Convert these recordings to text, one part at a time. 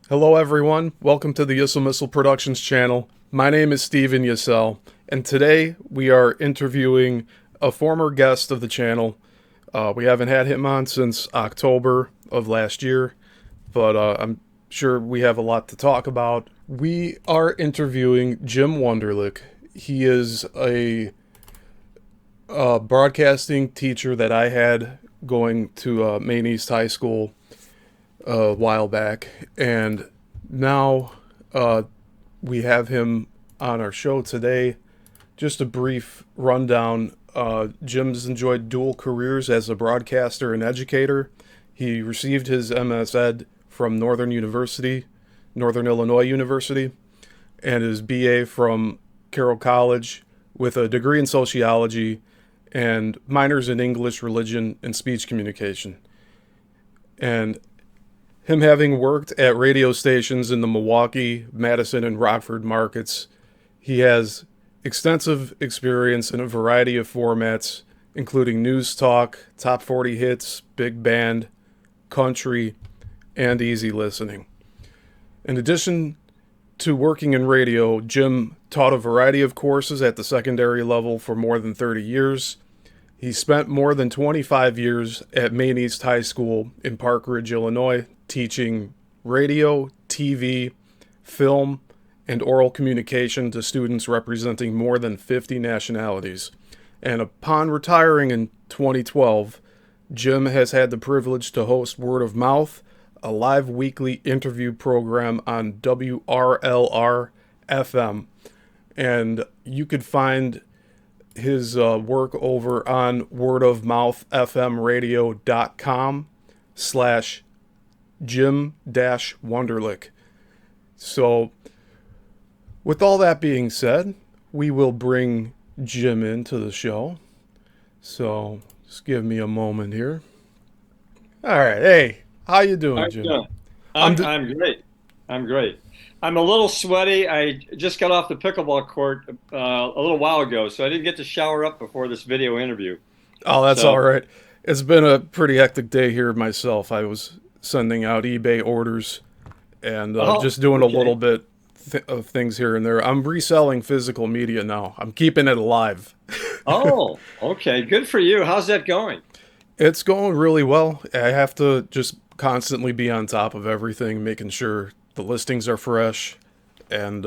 Hello everyone, welcome to the Yissilmissil Productions channel. My name is Steven Yissel, and today we are interviewing a former guest of the channel. We haven't had him on since October of last year, but I'm sure we have a lot to talk about. We are interviewing Jim Wunderlich. He is a broadcasting teacher that I had going to Maine East High School a while back, and now we have him on our show today. Just a brief rundown. Jim's enjoyed dual careers as a broadcaster and educator. He received his MS Ed from Northern Illinois University, and his BA from Carroll College with a degree in sociology and minors in English, religion, and speech communication. And him having worked at radio stations in the Milwaukee, Madison, and Rockford markets, he has extensive experience in a variety of formats, including news talk, top 40 hits, big band, country, and easy listening. In addition to working in radio, Jim taught a variety of courses at the secondary level for more than 30 years. He spent more than 25 years at Maine East High School in Park Ridge, Illinois, teaching radio, TV, film, and oral communication to students representing more than 50 nationalities. And upon retiring in 2012, Jim has had the privilege to host Word of Mouth, a live weekly interview program on WRLR FM. And you could find his work over on wordofmouthfmradio.com/Jim-Wunderlich. So, with all that being said, we will bring Jim into the show. So, just give me a moment here. All right, hey, how you How doing, you Jim? doing? I'm I'm d- I'm great. I'm great. I'm a little sweaty. I just got off the pickleball court a little while ago, so I didn't get to shower up before this video interview. Oh, that's So, all right. It's been a pretty hectic day here myself. I was sending out eBay orders and oh, just doing a okay. little bit of things here and there. I'm reselling physical media now. I'm keeping it alive. Oh, okay. Good for you. How's that going? It's going really well. I have to just constantly be on top of everything, making sure the listings are fresh. And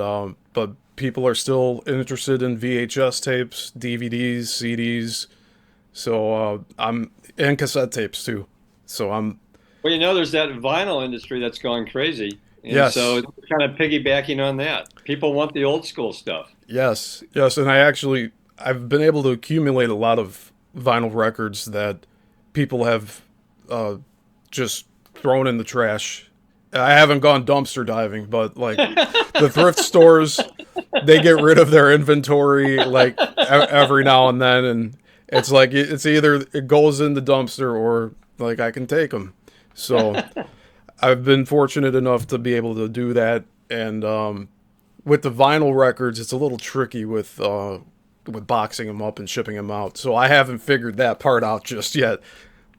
but people are still interested in VHS tapes, DVDs, CDs. So I'm and cassette tapes too. So I'm Well, there's that vinyl industry that's going crazy, and so yes, it's kind of piggybacking on that. People want the old school stuff. yes, and I've been able to accumulate a lot of vinyl records that people have uh, just thrown in the trash. I haven't gone dumpster diving, but like the thrift stores, they get rid of their inventory like every now and then, and it's like it's either it goes in the dumpster or like I can take them. So I've been fortunate enough to be able to do that, and with the vinyl records, it's a little tricky with boxing them up and shipping them out. So I haven't figured that part out just yet.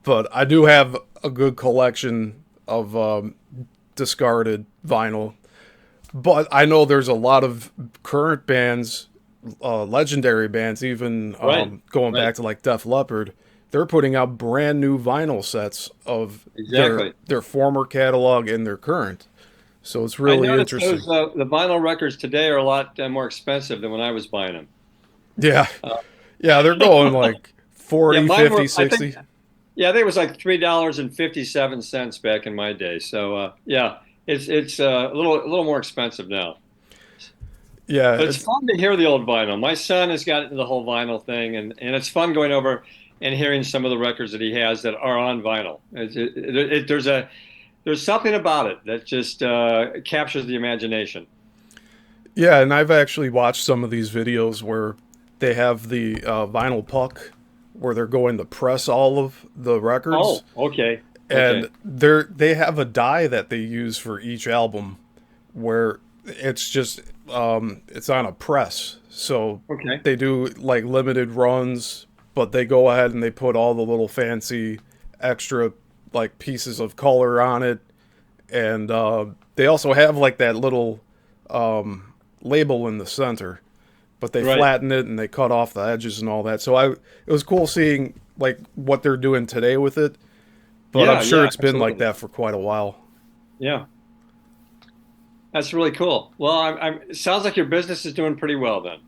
But I do have a good collection of discarded vinyl. But I know there's a lot of current bands, legendary bands, even Right, going right. back to like Def Leppard. They're putting out brand new vinyl sets of Exactly. their former catalog and their current. So it's I really noticed interesting. those the vinyl records today are a lot more expensive than when I was buying them. Yeah. Uh, Yeah, they're going like yeah, 40, mine 50, were. I think 60. Yeah, I think it was like $3.57 back in my day. So yeah, it's a little more expensive now. Yeah, But it's it's fun to hear the old vinyl. My son has got into the whole vinyl thing, and it's fun going over and hearing some of the records that he has that are on vinyl. There's something about it that just captures the imagination. yeah, and I've actually watched some of these videos where they have the vinyl puck where they're going to press all of the records, Oh, okay, and okay, they have a die that they use for each album where it's just it's on a press. So okay. they do like limited runs, but they go ahead and they put all the little fancy extra like pieces of color on it, and they also have like that little label in the center, but they Right. flatten it and they cut off the edges and all that. So it was cool seeing like what they're doing today with it, but I'm Yeah, sure yeah, it's been like absolutely. that for quite a while. Yeah, that's really cool. Well, it sounds like your business is doing pretty well then.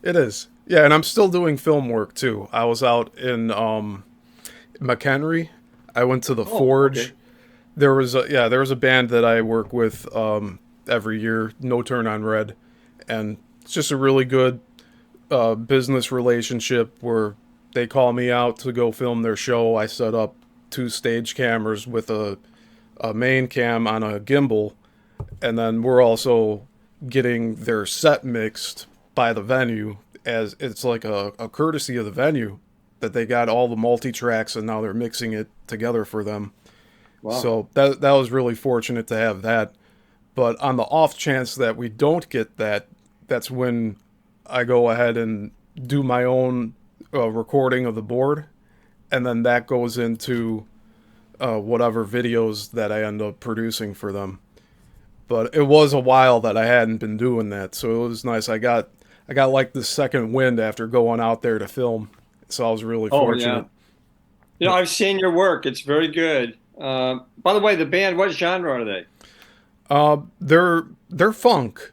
It is. Yeah, and I'm still doing film work too. I was out in McHenry. I went to the Oh, Forge. okay. There was a band that I work with every year, No Turn on Red, and it's just a really good business relationship where they call me out to go film their show. I set up two stage cameras with a main cam on a gimbal, and then we're also getting their set mixed by the venue, as it's like a courtesy of the venue that they got all the multi tracks and now they're mixing it together for them. Wow. So that was really fortunate to have that. But on the off chance that we don't get that, that's when I go ahead and do my own recording of the board, and then that goes into whatever videos that I end up producing for them. But it was a while that I hadn't been doing that, so it was nice. I got like the second wind after going out there to film, so I was really Oh, yeah. fortunate. I've seen your work. It's very good. By the way, the band, what genre are they? They're funk,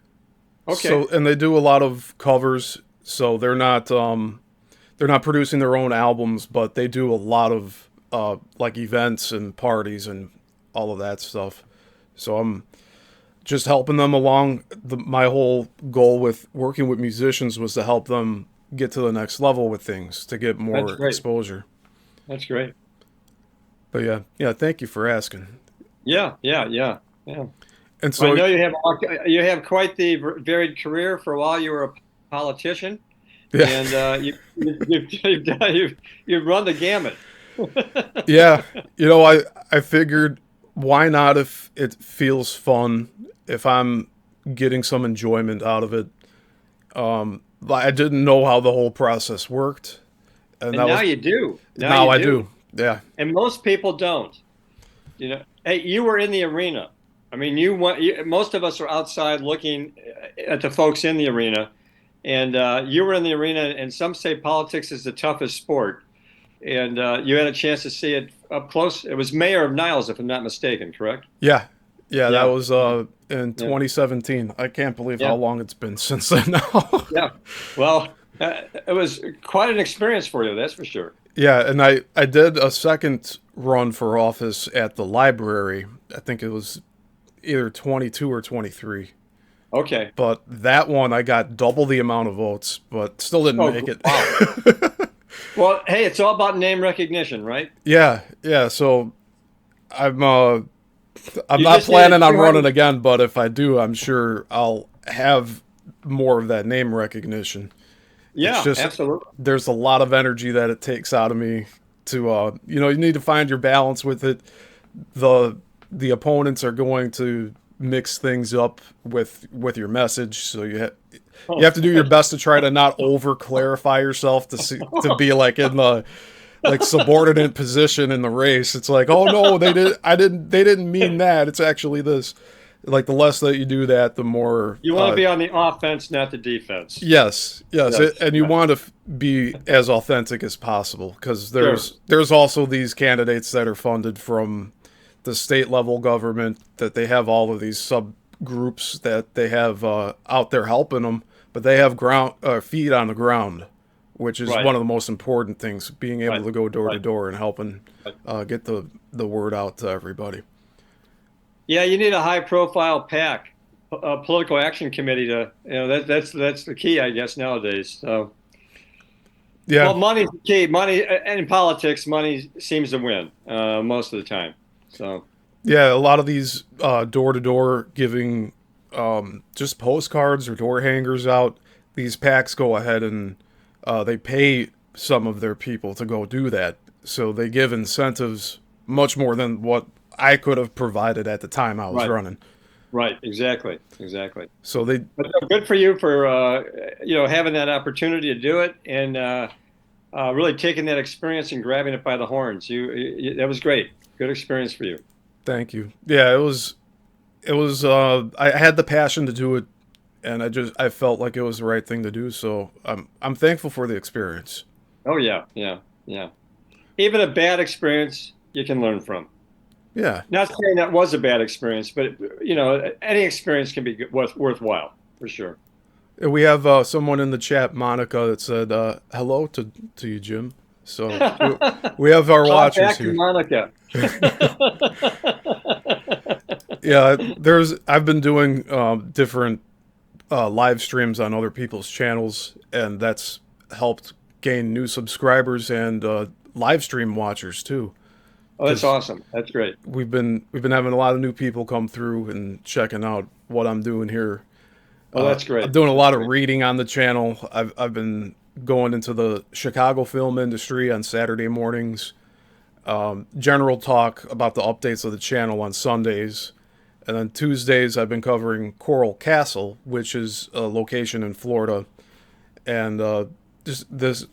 Okay. so and they do a lot of covers. So they're not producing their own albums, but they do a lot of like events and parties and all of that stuff. So I'm just helping them along. My whole goal with working with musicians was to help them get to the next level with things to get That's more great. exposure. That's great. But yeah, thank you for asking. Yeah, yeah, yeah, yeah. And I so know you have quite the varied career. For a while, you were a politician, yeah, and you've run the gamut. yeah, I figured why not if it feels fun, if I'm getting some enjoyment out of it. I didn't know how the whole process worked, and And that now was you do. Now now you I do. do. Yeah, And most people don't. Hey, you were in the arena. I mean, most of us are outside looking at the folks in the arena, and you were in the arena. And some say politics is the toughest sport, and you had a chance to see it up close. It was Mayor of Niles, if I'm not mistaken, correct? yeah, yeah. That Yeah, was in yeah, 2017. I can't believe how yeah, long it's been since then now. yeah. Well, it was quite an experience for you, that's for sure. Yeah, and I did a second run for office at the library. I think it was either 22 or 23. Okay. But that one I got double the amount of votes, but still didn't Oh, make it. wow. Well, hey, it's all about name recognition, right? Yeah, yeah. So I'm uh I'm You not just needed planning on running 200. again, but if I do, I'm sure I'll have more of that name recognition. It's Yeah, just absolutely. there's a lot of energy that it takes out of me to you need to find your balance with it. The the opponents are going to mix things up with your message, so you Oh, have to do your best to try to not over clarify yourself to be like in the like subordinate position in the race. It's like, oh no, they didn't mean that. It's actually this. Like the less that you do that, the more you want to be on the offense, not the defense. yes, Yes. and you Yeah. want to be as authentic as possible because Sure. there's also these candidates that are funded from the state level government that they have all of these subgroups that they have out there helping them, but they have ground feet on the ground, which is Right. one of the most important things. Being able Right. to go door to Right. door and helping Right. get the word out to everybody. Yeah, you need a high profile PAC, a political action committee to, that's the key, I guess, nowadays. So, Yeah, well, money's the key. Money in politics, money seems to win most of the time. So, yeah. A lot of these door to door giving just postcards or door hangers out. These packs go ahead and they pay some of their people to go do that. So they give incentives much more than what I could have provided at the time I was right, running. right, exactly, exactly. So they, But good for you for having that opportunity to do it and really taking that experience and grabbing it by the horns. That was great. Good experience for you. thank you. Yeah, it was I had the passion to do it, and I felt like it was the right thing to do. So I'm thankful for the experience. Oh yeah, yeah, yeah. Even a bad experience you can learn from. Yeah. Not saying that was a bad experience, but any experience can be worthwhile for sure. And we have someone in the chat, Monica, that said hello to you, Jim. So we have our Hop watchers back to here. Monica. Yeah, I've been doing different live streams on other people's channels, and that's helped gain new subscribers and live stream watchers too. Oh, that's Because awesome. That's great. we've been having a lot of new people come through and checking out what I'm doing here. Oh, that's I'm great. doing a That's lot of great. reading on the channel. I've been going into the Chicago film industry on Saturday mornings. General talk about the updates of the channel on Sundays. And then Tuesdays, I've been covering Coral Castle, which is a location in Florida. And just this,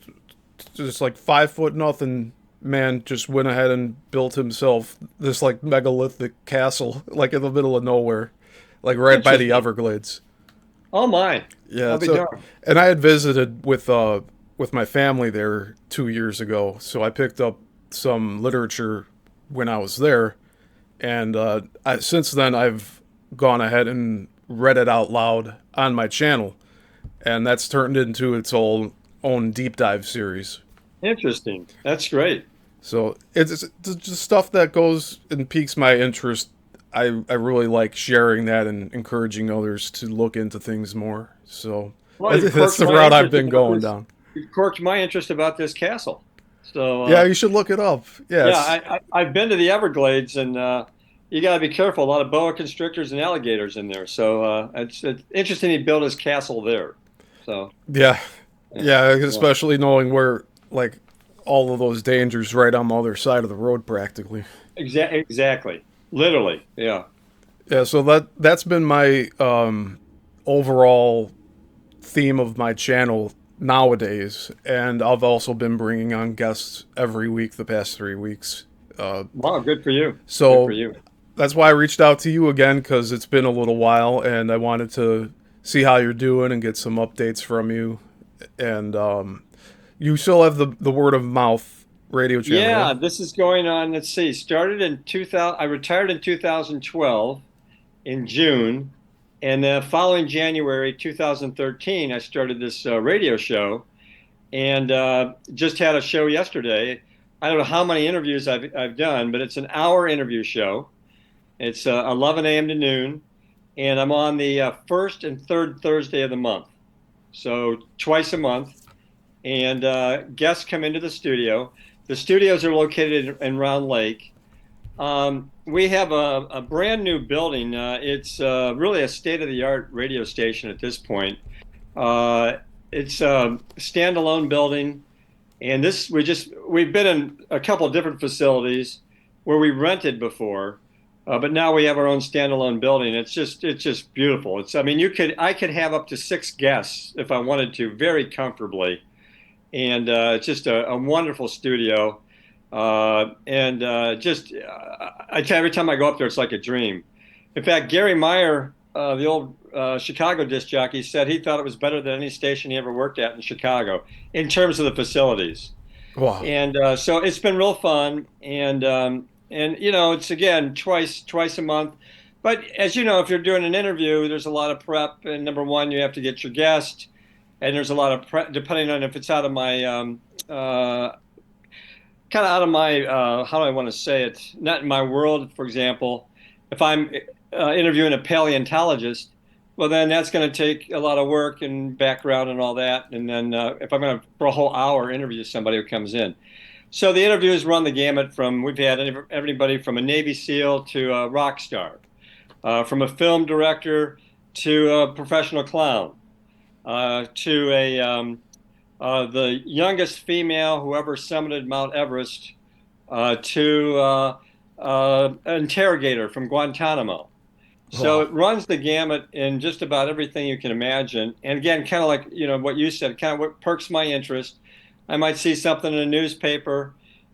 just like 5 foot nothing man just went ahead and built himself this like megalithic castle, like in the middle of nowhere, like right by the Interesting. Everglades. Oh my. Yeah, I'll be so darned. and I had visited with my family there 2 years ago, so I picked up some literature when I was there, and since then I've gone ahead and read it out loud on my channel, and that's turned into its own deep dive series. Interesting. That's great. So it's just stuff that goes and piques my interest. I really like sharing that and encouraging others to look into things more. So Well, you've that's corked the my route I've interest been about going this. down. You've corked my interest about this castle. So, Yeah, you should look it up. Yeah, yeah, it's I've been to the Everglades, and you got to be careful. A lot of boa constrictors and alligators in there. So it's interesting he built his castle there. So yeah, yeah, yeah, yeah. especially knowing where like all of those dangers right on the other side of the road practically. Exactly. Literally. Yeah. Yeah, so that's been my overall theme of my channel nowadays, and I've also been bringing on guests every week the past 3 weeks. Uh, Wow. Good for you. Good for so you. that's why I reached out to you again because it's been a little while, and I wanted to see how you're doing and get some updates from you. And you still have the word of mouth radio channel, yeah? Yeah, this is going on. Let's see. Started in 2000. I retired in 2012 in June, and the following January 2013, I started this radio show, and just had a show yesterday. I don't know how many interviews I've done, but it's an hour interview show. It's 11 a.m. to noon, and I'm on the first and third Thursday of the month, so twice a month. And guests come into the studio. The studios are located in Round Lake. We have a brand new building. It's really a state-of-the-art radio station at this point. Uh, it's a standalone building, and this we've been in a couple of different facilities where we rented before, but now we have our own standalone building. It's just beautiful. I mean, I could have up to 6 guests if I wanted to, very comfortably, and it's just a wonderful studio. And just I tell you, every time I go up there, it's like a dream. In fact, Gary Meyer, the old Chicago disc jockey, said he thought it was better than any station he ever worked at in Chicago in terms of the facilities. Wow. And so it's been real fun. And it's again twice a month. But as you know, if you're doing an interview, there's a lot of prep. And number one, you have to get your guest, and there's a lot of prep depending on if it's out of my kind of out of my how do I want to say it? Not in my world, for example. If I'm interviewing a paleontologist, well, then that's going to take a lot of work and background and all that. And then if I'm going to for a whole hour interview somebody who comes in, so the interviews run the gamut from we've had everybody from a Navy SEAL to a rock star, from a film director to a professional clown, to a the youngest female who ever summited Mount Everest, to an interrogator from Guantanamo. So Wow. it runs the gamut in just about everything you can imagine. And again, kind of like what you said, kind of what perks my interest. I might see something in a newspaper,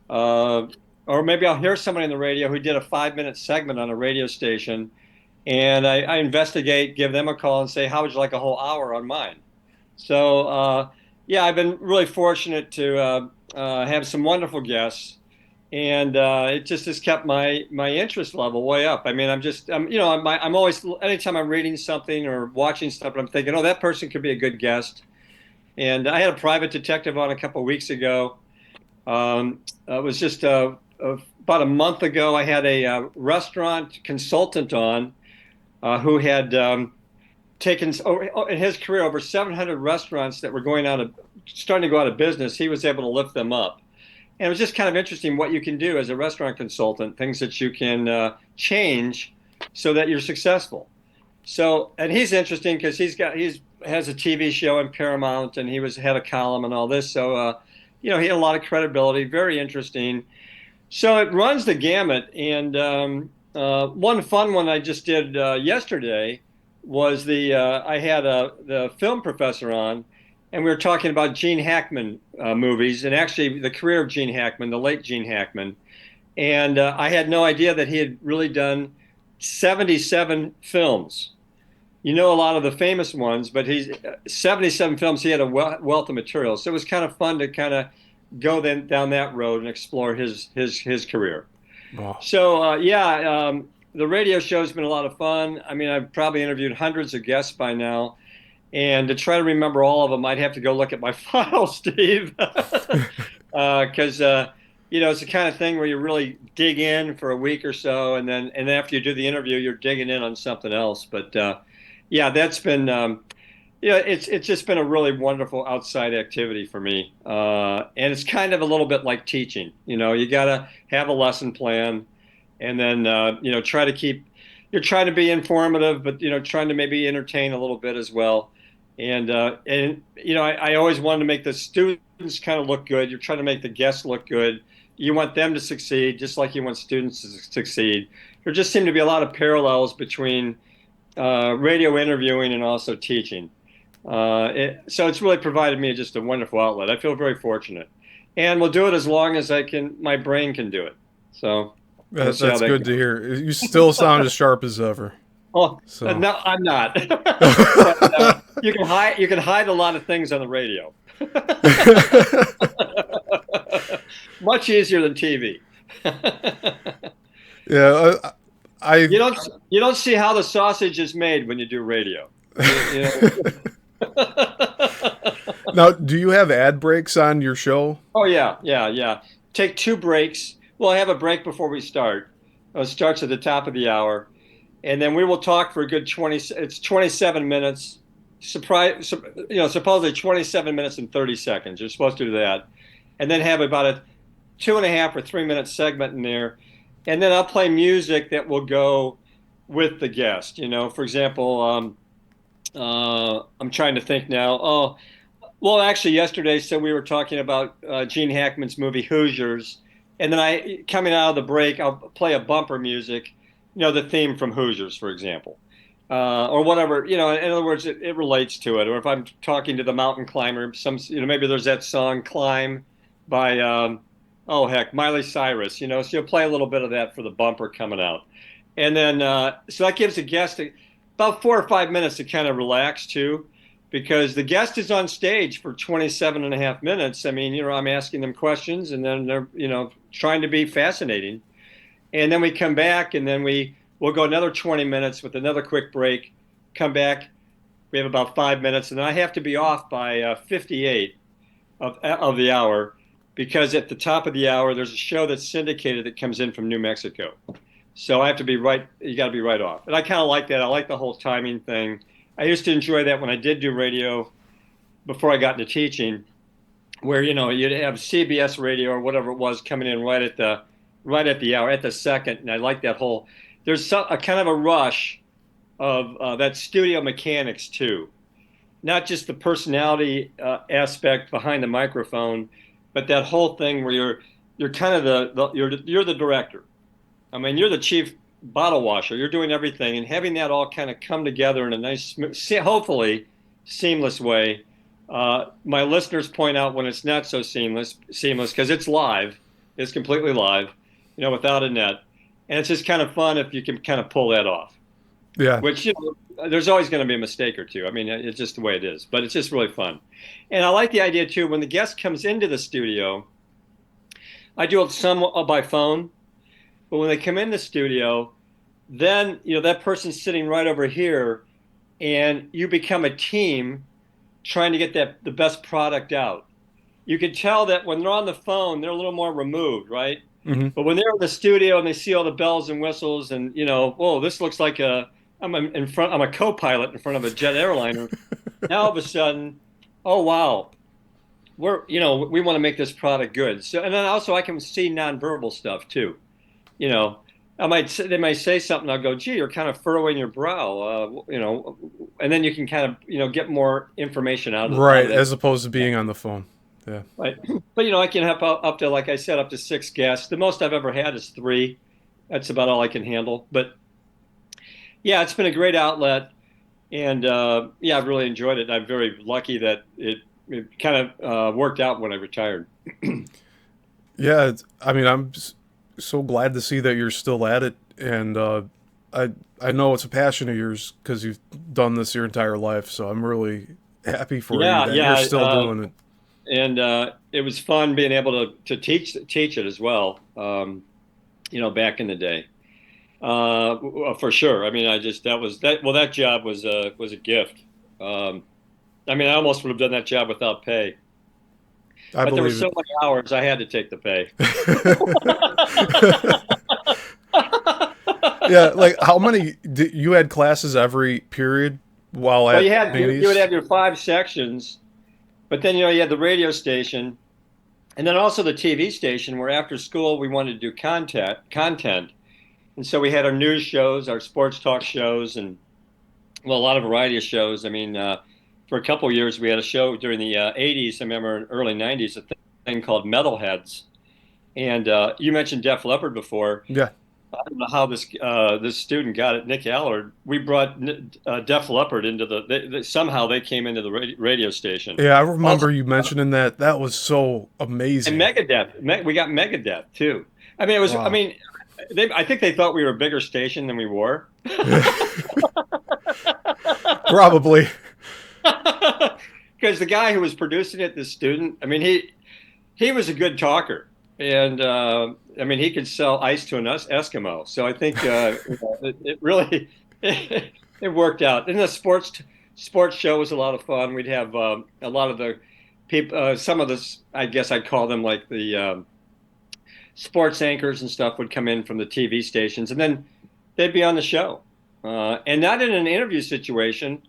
uh, or maybe I'll hear somebody on the radio who did a 5-minute segment on a radio station, and I investigate, give them a call, and say, how would you like a whole hour on mine? So yeah, I've been really fortunate to have some wonderful guests, and it just has kept my interest level way up. I mean, I'm always, anytime I'm reading something or watching stuff, I'm thinking, oh, that person could be a good guest. And I had a private detective on a couple of weeks ago. It was just about a month ago. I had a restaurant consultant on who had taken in his career over 700 restaurants that were starting to go out of business. He was able to lift them up. And it was just kind of interesting what you can do as a restaurant consultant, things that you can change so that you're successful. So, and he's interesting because he's has a TV show in Paramount, and he had a column and all this. So, he had a lot of credibility, very interesting. So it runs the gamut. And one fun one I just did yesterday was I had the film professor on, and we were talking about Gene Hackman movies, and actually the career of Gene Hackman, the late Gene Hackman. And I had no idea that he had really done 77 films. You know a lot of the famous ones, but he's 77 films. He had a wealth of material, so it was kind of fun to kind of go down that road and explore his career. Wow. So yeah, the radio show's been a lot of fun. I mean, I've probably interviewed hundreds of guests by now, and to try to remember all of them, I'd have to go look at my file, Steve, because it's the kind of thing where you really dig in for a week or so, and after you do the interview, you're digging in on something else. But yeah, that's been it's just been a really wonderful outside activity for me, and it's kind of a little bit like teaching. You gotta have a lesson plan, and then try to keep. You're trying to be informative, but trying to maybe entertain a little bit as well. I always wanted to make the students kind of look good. You're trying to make the guests look good. You want them to succeed, just like you want students to succeed. There just seem to be a lot of parallels between radio interviewing and also teaching. So it's really provided me just a wonderful outlet. I feel very fortunate, and we'll do it as long as my brain can do it. So we'll see how That's that good to goes. hear. You still sound as sharp as ever. Oh, So. no, I'm not. But you can hide a lot of things on the radio. Much easier than TV. Yeah, I. You don't you don't see how the sausage is made when you do radio. You know. Now, do you have ad breaks on your show? Oh yeah, yeah, yeah. Take two breaks. Well, I have a break before we start. It starts at the top of the hour, and then we will talk for a good 20. It's 27 minutes. Supposedly 27 minutes and 30 seconds. You're supposed to do that, and then have about a 2.5 or 3 minute segment in there, and then I'll play music that will go with the guest. For example, I'm trying to think now. Oh, well, actually, yesterday, so we were talking about Gene Hackman's movie Hoosiers, and then coming out of the break, I'll play a bumper music, the theme from Hoosiers, for example, or whatever. In other words, it relates to it. Or if I'm talking to the mountain climber, maybe there's that song "Climb" by oh heck, Miley Cyrus. So you'll play a little bit of that for the bumper coming out, and then so that gives the guest about 4 or 5 minutes to kind of relax too, because the guest is on stage for 27 and a half minutes. I mean, I'm asking them questions, and then they're, trying to be fascinating. And then we come back, and then we'll go another 20 minutes with another quick break, come back. We have about 5 minutes, and then I have to be off by 58 of the hour, because at the top of the hour, there's a show that's syndicated that comes in from New Mexico. So I have to be right. You got to be right off. And I kind of like that. I like the whole timing thing. I used to enjoy that when I did do radio before I got into teaching, where you'd have CBS radio or whatever it was coming in right at the hour, at the second, and I like that whole. There's a kind of a rush of that studio mechanics too, not just the personality aspect behind the microphone, but that whole thing where you're kind of you're the director. I mean, you're the chief bottle washer. You're doing everything, and having that all kind of come together in a nice, hopefully, seamless way. My listeners point out when it's not so seamless because it's live. It's completely live, without a net, and it's just kind of fun if you can kind of pull that off. Yeah. which, there's always going to be a mistake or two. I mean, it's just the way it is, but it's just really fun. And I like the idea too, when the guest comes into the studio, I do it some by phone, but when they come in the studio, then, that person's sitting right over here and you become a team trying to get the best product out. You can tell that when they're on the phone, they're a little more removed, right? Hmm. But when they're in the studio and they see all the bells and whistles and, oh, this looks like I'm a co-pilot in front of a jet airliner. Now all of a sudden, oh wow, we want to make this product good. So, and then also I can see nonverbal stuff too. You know, they might say something. I'll go, gee, you're kind of furrowing your brow. And then you can kind of, get more information out Right, of that. as opposed to being on the phone. Yeah. Right. But I can have up to, like I said, up to 6 guests. The most I've ever had is 3. That's about all I can handle. But yeah, it's been a great outlet, and yeah, I've really enjoyed it. I'm very lucky that it kind of worked out when I retired. Yeah, I mean, so glad to see that you're still at it, and I I know it's a passion of yours because you've done this your entire life. So I'm really happy for you Yeah, that you're yeah, still doing it. and it was fun being able to teach it as well. Back in the day. For sure. I mean, I just that was that. Well, that job was a gift. Um, I mean, I almost would have done that job without pay, I but there were believe so it. many hours I had to take the pay. Yeah, like how many you had classes every period while Well, at you would Manny's? have your 5 sections, but then you had the radio station, and then also the TV station where after school we wanted to do content, and so we had our news shows, our sports talk shows, and well, a lot of variety of shows. I mean, for a couple of years, we had a show during the '80s. I remember in early '90s, a thing called Metalheads. And you mentioned Def Leppard before. Yeah, I don't know how this student got it. Nick Allard. We brought Def Leppard into somehow they came into the radio station. yeah, I Also, remember you mentioning that. That was so and amazing. Megadeth. We got Megadeth too. I mean, it was. I Wow. mean, I think they thought we were a bigger station than we were. Probably. Because the guy who was producing it, the student, I mean, he was a good talker, and I mean, he could sell ice to an Eskimo. So I think it really it worked out. And the sports show was a lot of fun. We'd have a lot of the people, some of the, I guess I'd call them like the sports anchors and stuff would come in from the TV stations, and then they'd be on the show, and not in an interview situation.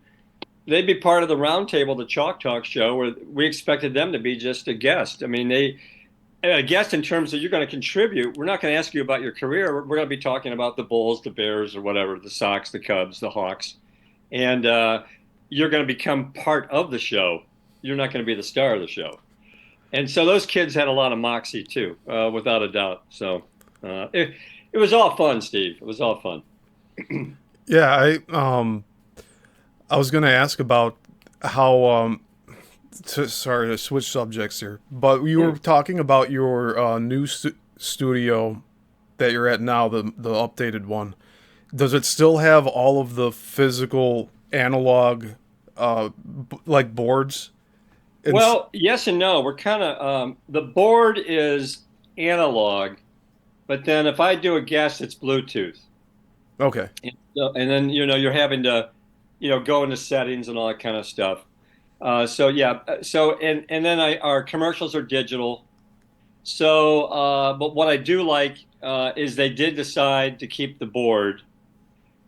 They'd be part of the roundtable, the Chalk Talk show, where we expected them to be just a guest. I mean, a guest in terms of you're going to contribute. We're not going to ask you about your career. We're going to be talking about the Bulls, the Bears, or whatever, the Sox, the Cubs, the Hawks, and you're going to become part of the show. You're not going to be the star of the show. And so those kids had a lot of moxie too, without a doubt. So it was all fun, Steve. It was all fun. Yeah, I was gonna ask about how sorry to switch subjects here, but you were talking about your new studio that you're at now, the updated one. Does it still have all of the physical analog like boards? Well, yes and no. We're kind of the board is analog, but then if I do a guess, it's Bluetooth. Okay. And then you're having to go into settings and all that kind of stuff. So yeah, and then our commercials are digital. So but what I do like is they did decide to keep the board.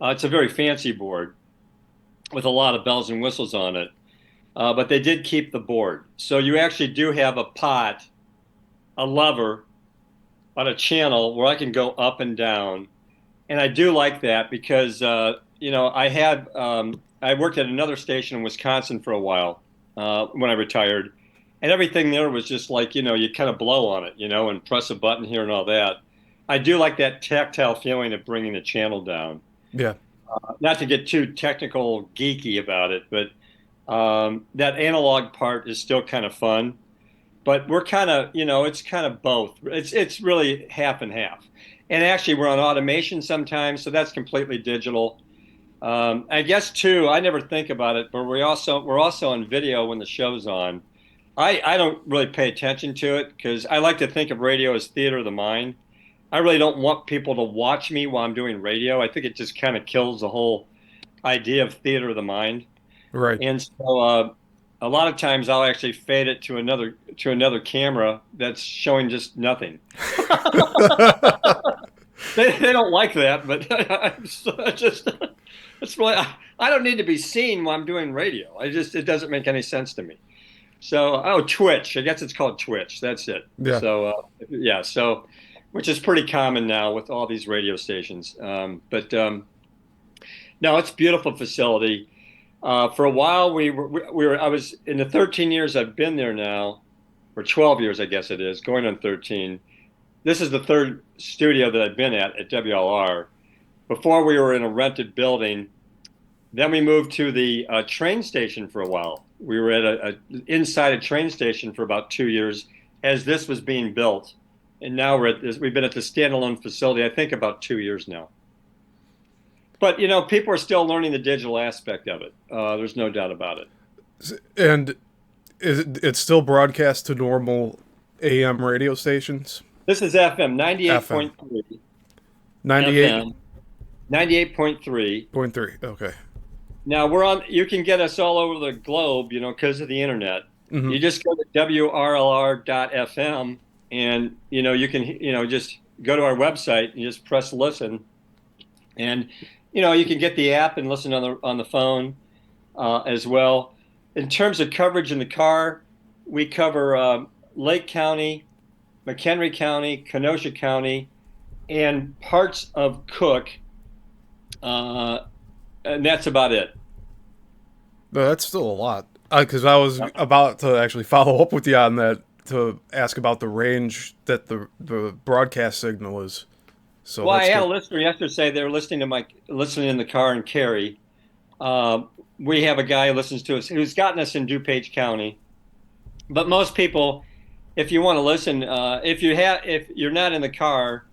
It's a very fancy board with a lot of bells and whistles on it. But they did keep the board. So you actually do have a pot, a lever on a channel where I can go up and down. And I do like that because, I worked at another station in Wisconsin for a while when I retired. And everything there was just like, you kind of blow on it, and press a button here and all that. I do like that tactile feeling of bringing the channel down. Yeah. Not to get too technical, geeky about it, but that analog part is still kind of fun. But we're kind of, it's kind of both. It's really half and half. And actually, we're on automation sometimes, so that's completely digital. I guess too, I never think about it, but we're also on video when the show's on. I don't really pay attention to it because I like to think of radio as theater of the mind. I really don't want people to watch me while I'm doing radio. I think it just kind of kills the whole idea of theater of the mind. Right. And so a lot of times I'll actually fade it to another camera that's showing just nothing. They don't like that, but just it's really I don't need to be seen while I'm doing radio. It doesn't make any sense to me. So Twitch, I guess it's called Twitch. That's it. Yeah. So yeah, so which is pretty common now with all these radio stations. But no, it's a beautiful facility. For a while, I was in the 13 years I've been there now, or 12 years, I guess it is, going on 13. This is the third studio that I've been at WLR. Before we were in a rented building. Then we moved to the train station for a while. We were at inside a train station for about 2 years as this was being built. And now we've been at the standalone facility, I think about 2 years now. But, people are still learning the digital aspect of it. There's no doubt about it. And it's still broadcast to normal AM radio stations? This is FM, FM. 98.3. 98.3. FM, 98.3. Okay. Now you can get us all over the globe, because of the internet. Mm-hmm. You just go to WRLR.FM and, you can, just go to our website and just press listen. And, you can get the app and listen on the phone as well. In terms of coverage in the car, we cover Lake County, McHenry County, Kenosha County, and parts of Cook. And that's about it. But that's still a lot. Because I was about to actually follow up with you on that to ask about the range that the broadcast signal is. So Well, I had a good. listener yesterday say they were listening in the car in Cary. We have a guy who listens to us who's gotten us in DuPage County. But most people, if you want to listen, if you're not in the car,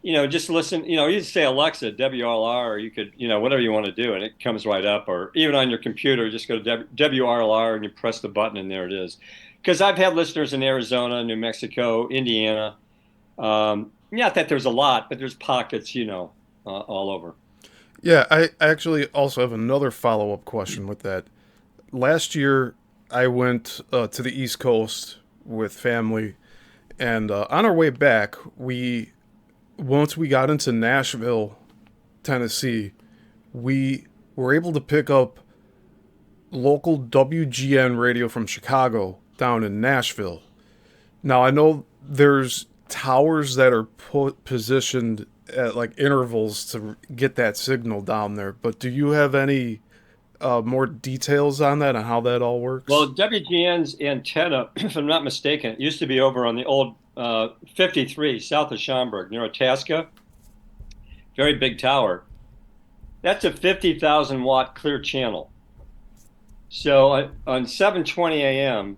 just listen. You just say Alexa, WRLR, or you could, whatever you want to do, and it comes right up. Or even on your computer, just go to WRLR and you press the button, and there it is. Because I've had listeners in Arizona, New Mexico, Indiana. Not that there's a lot, but there's pockets, all over. Yeah, I actually also have another follow-up question with that. Last year, I went to the East Coast with family, and on our way back, once we got into Nashville, Tennessee, we were able to pick up local WGN radio from Chicago down in Nashville. Now, I know there's towers that are positioned at like intervals to get that signal down there, but do you have any more details on that, on how that all works? Well, WGN's antenna, if I'm not mistaken, it used to be over on the old 53 south of Schaumburg, near Itasca. Very big tower. That's a 50,000 watt clear channel. So on 7:20 a.m.,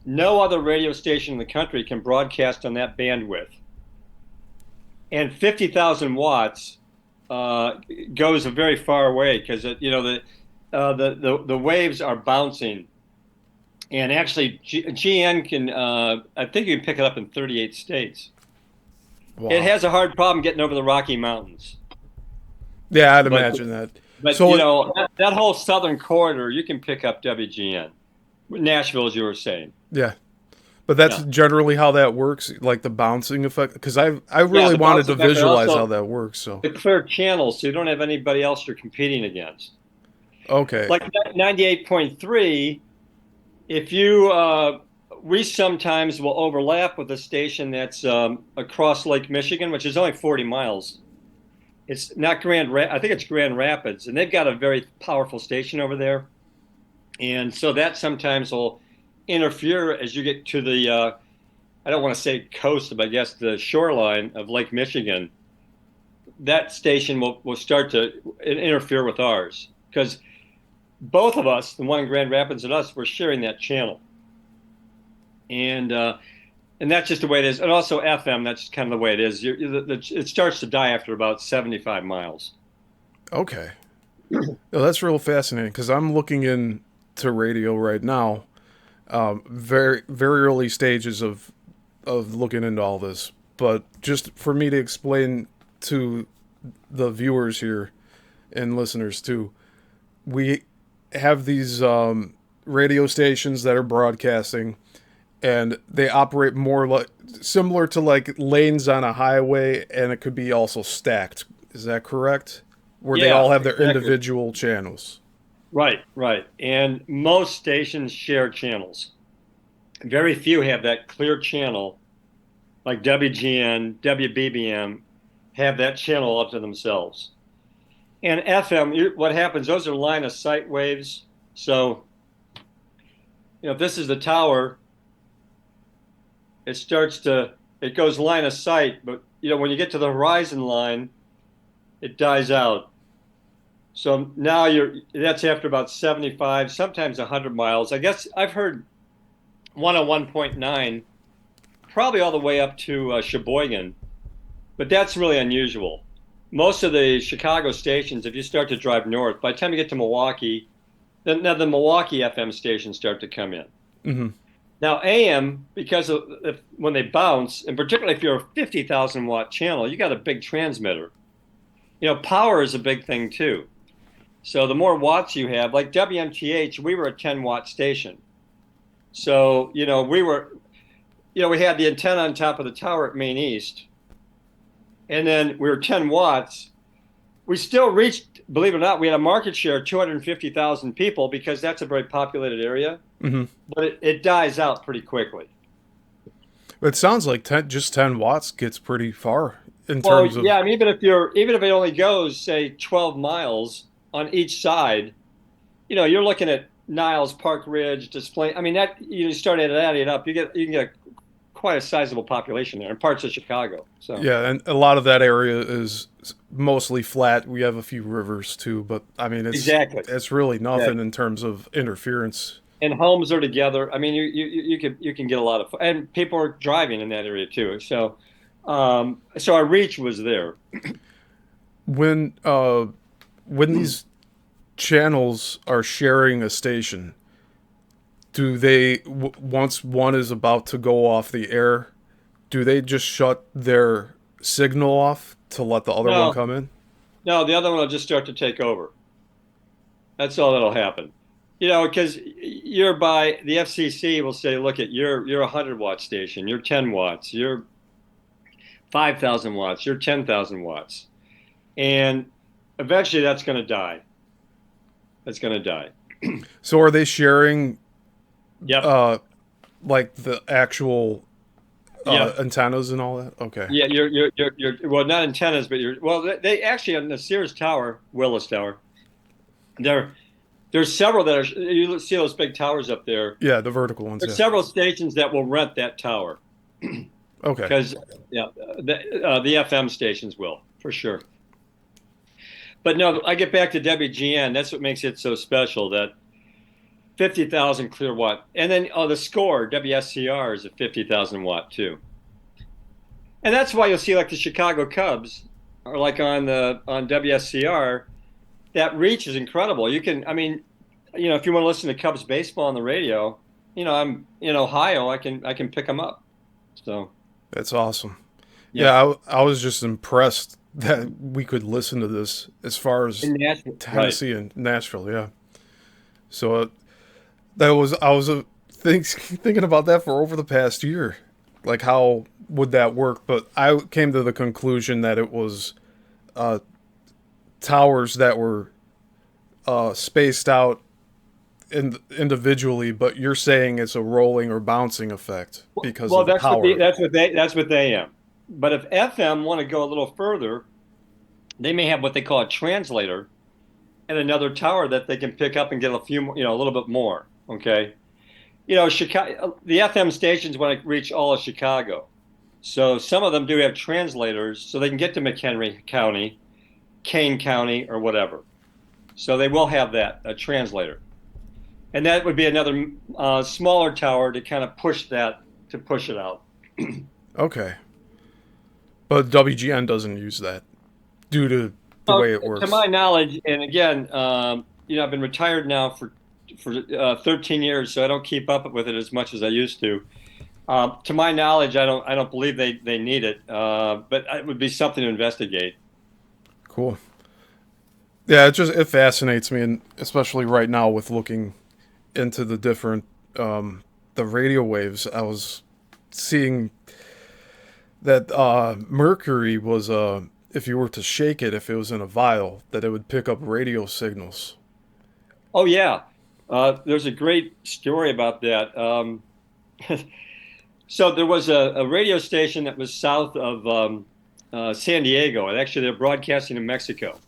no other radio station in the country can broadcast on that bandwidth. And 50,000 watts goes a very far away because the waves are bouncing. And actually, GN can, I think you can pick it up in 38 states. Wow. It has a hard problem getting over the Rocky Mountains. Yeah, I'd imagine that. But, So that whole southern corridor, you can pick up WGN. Nashville, as you were saying. Yeah. But that's generally how that works, like the bouncing effect. Because I really wanted to visualize how that works. So the clear channels, so you don't have anybody else you're competing against. Okay. Like 98.3, if you, we sometimes will overlap with a station that's across Lake Michigan, which is only 40 miles. It's not I think it's Grand Rapids, and they've got a very powerful station over there. And so that sometimes will interfere as you get to the, I don't want to say coast, but I guess the shoreline of Lake Michigan. That station will start to interfere with ours because both of us, the one in Grand Rapids and us, we're sharing that channel. And that's just the way it is. And also FM, that's kind of the way it is. It starts to die after about 75 miles. Okay. Oh, that's real fascinating because I'm looking into radio right now. Very very early stages of looking into all this, but just for me to explain to the viewers here and listeners too, we have these radio stations that are broadcasting, and they operate more like similar to like lanes on a highway, and it could be also stacked. Is that correct? Where they Yeah, all have their exactly. individual channels. Right, right. And most stations share channels. Very few have that clear channel, like WGN, WBBM, have that channel up to themselves. And FM, what happens, those are line of sight waves. So, if this is the tower, it goes line of sight, but when you get to the horizon line, it dies out. So now that's after about 75, sometimes 100 miles. I guess I've heard 101.9, probably all the way up to Sheboygan, but that's really unusual. Most of the Chicago stations, if you start to drive north, by the time you get to Milwaukee, then now the Milwaukee FM stations start to come in. Mm-hmm. Now AM, because when they bounce, and particularly if you're a 50,000 watt channel, you got a big transmitter. Power is a big thing too. So the more watts you have, like WMTH, we were a 10-watt station. So, we had the antenna on top of the tower at Main East, and then we were 10 watts. We still reached, believe it or not, we had a market share of 250,000 people because that's a very populated area, Mm-hmm. but it dies out pretty quickly. It sounds like just 10 watts gets pretty far in Well, terms yeah, of. I mean, even if it only goes, say, 12 miles on each side, you're looking at Niles, Park Ridge, Display. I mean, that you start adding it up, you can get quite a sizable population there in parts of Chicago. So Yeah, and a lot of that area is mostly flat. We have a few rivers too, but I mean exactly, it's really exactly. nothing in terms of interference. And homes are together. I mean, you can get a lot of, and people are driving in that area too. So our reach was there. When when these channels are sharing a station, do they once one is about to go off the air, do they just shut their signal off to let the other one No, come in? no, the other one will just start to take over. That's all that'll happen. Because you're by the FCC will say, look at you're a 100-watt station, you're 10 watts, you're 5,000 watts, you're 10,000 watts, and eventually that's going to die. That's going to die. So are they sharing Yep. uh like the actual Yep. antennas and all that? Okay. Yeah. You're well, not antennas, but they actually on the Sears Tower, Willis Tower. There, there's several that are. You see those big towers up there. Yeah, the vertical ones, There's yeah. several stations that will rent that tower Okay. because yeah, the FM stations will for sure. But no, I get back to WGN. That's what makes it so special. That 50,000 clear watt, and then the score WSCR is a 50,000 watt too. And that's why you'll see like the Chicago Cubs are like on WSCR. That reach is incredible. I mean, if you want to listen to Cubs baseball on the radio, I'm in Ohio. I can pick them up. So That's awesome. yeah, Yeah, I was just impressed that we could listen to this as far as in Nashville, right? Tennessee and Nashville, yeah. So that was I was thinking about that for over the past year, like how would that work? But I came to the conclusion that it was uh, towers that were spaced out individually, but you're saying it's a rolling or bouncing effect because Well, of the power of it. that's what they am. But if FM want to go a little further, they may have what they call a translator and another tower that they can pick up and get a few, a little bit more. Okay. Chicago, the FM stations want to reach all of Chicago. So some of them do have translators so they can get to McHenry County, Kane County, or whatever. So they will have that, a translator. And that would be another smaller tower to kind of push it out. Okay, but WGN doesn't use that due to the Well, way it to works. my knowledge, and again, I've been retired now for 13 years, so I don't keep up with it as much as I used to. To my knowledge, I don't believe they need it, but it would be something to investigate. Cool. Yeah, it fascinates me, and especially right now with looking into the different the radio waves. I was seeing that mercury was if you were to shake it, if it was in a vial, that it would pick up radio signals. Oh yeah, there's a great story about that. So there was a radio station that was south of San Diego, and actually they're broadcasting in Mexico.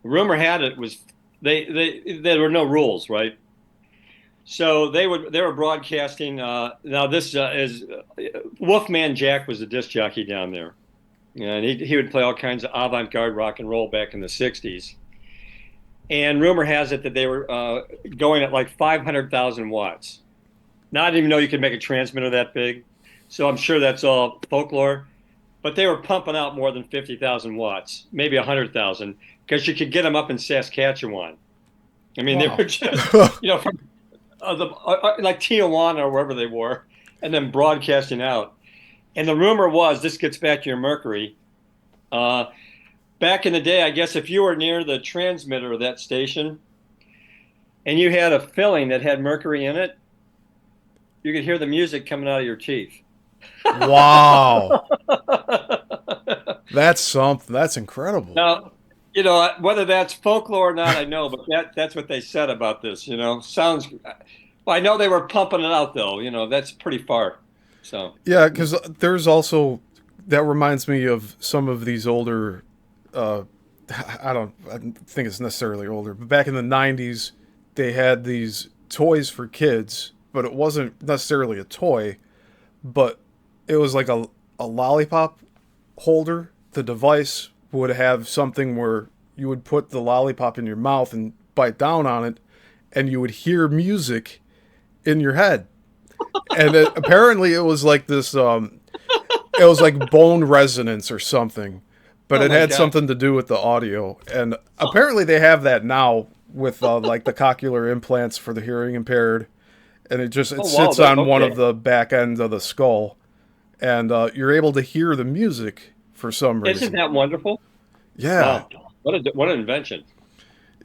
Rumor had it was there were no rules, right? So they were broadcasting. Now this is Wolfman Jack was a disc jockey down there, and he would play all kinds of avant-garde rock and roll back in the '60s. And rumor has it that they were going at like 500,000 watts. Now I didn't even know you could make a transmitter that big, so I'm sure that's all folklore. But they were pumping out more than 50,000 watts, maybe 100,000, because you could get them up in Saskatchewan. I mean, they Wow. were just, from like Tijuana or wherever they were, and then broadcasting out. And the rumor was, this gets back to your mercury. Uh, Back in the day, I guess if you were near the transmitter of that station and you had a filling that had mercury in it, you could hear the music coming out of your teeth. Wow. That's something. That's incredible. Now, whether that's folklore or not, I know, but that's what they said about this. Sounds. Well, I know they were pumping it out though. That's pretty far. So. Yeah, because there's also that reminds me of some of these older. Uh, I don't think it's necessarily older, but back in the '90s, they had these toys for kids, but it wasn't necessarily a toy, but it was like a lollipop holder. The device would have something where you would put the lollipop in your mouth and bite down on it, and you would hear music in your head. And apparently, it was like this. It was like bone resonance or something, but Oh it my had God. something to do with the audio. And apparently, they have that now with like the cochlear implants for the hearing impaired, and it Oh wow. sits on one Okay. of the back ends of the skull, and you're able to hear the music for some Isn't reason. that wonderful? Yeah, Wow. What an invention.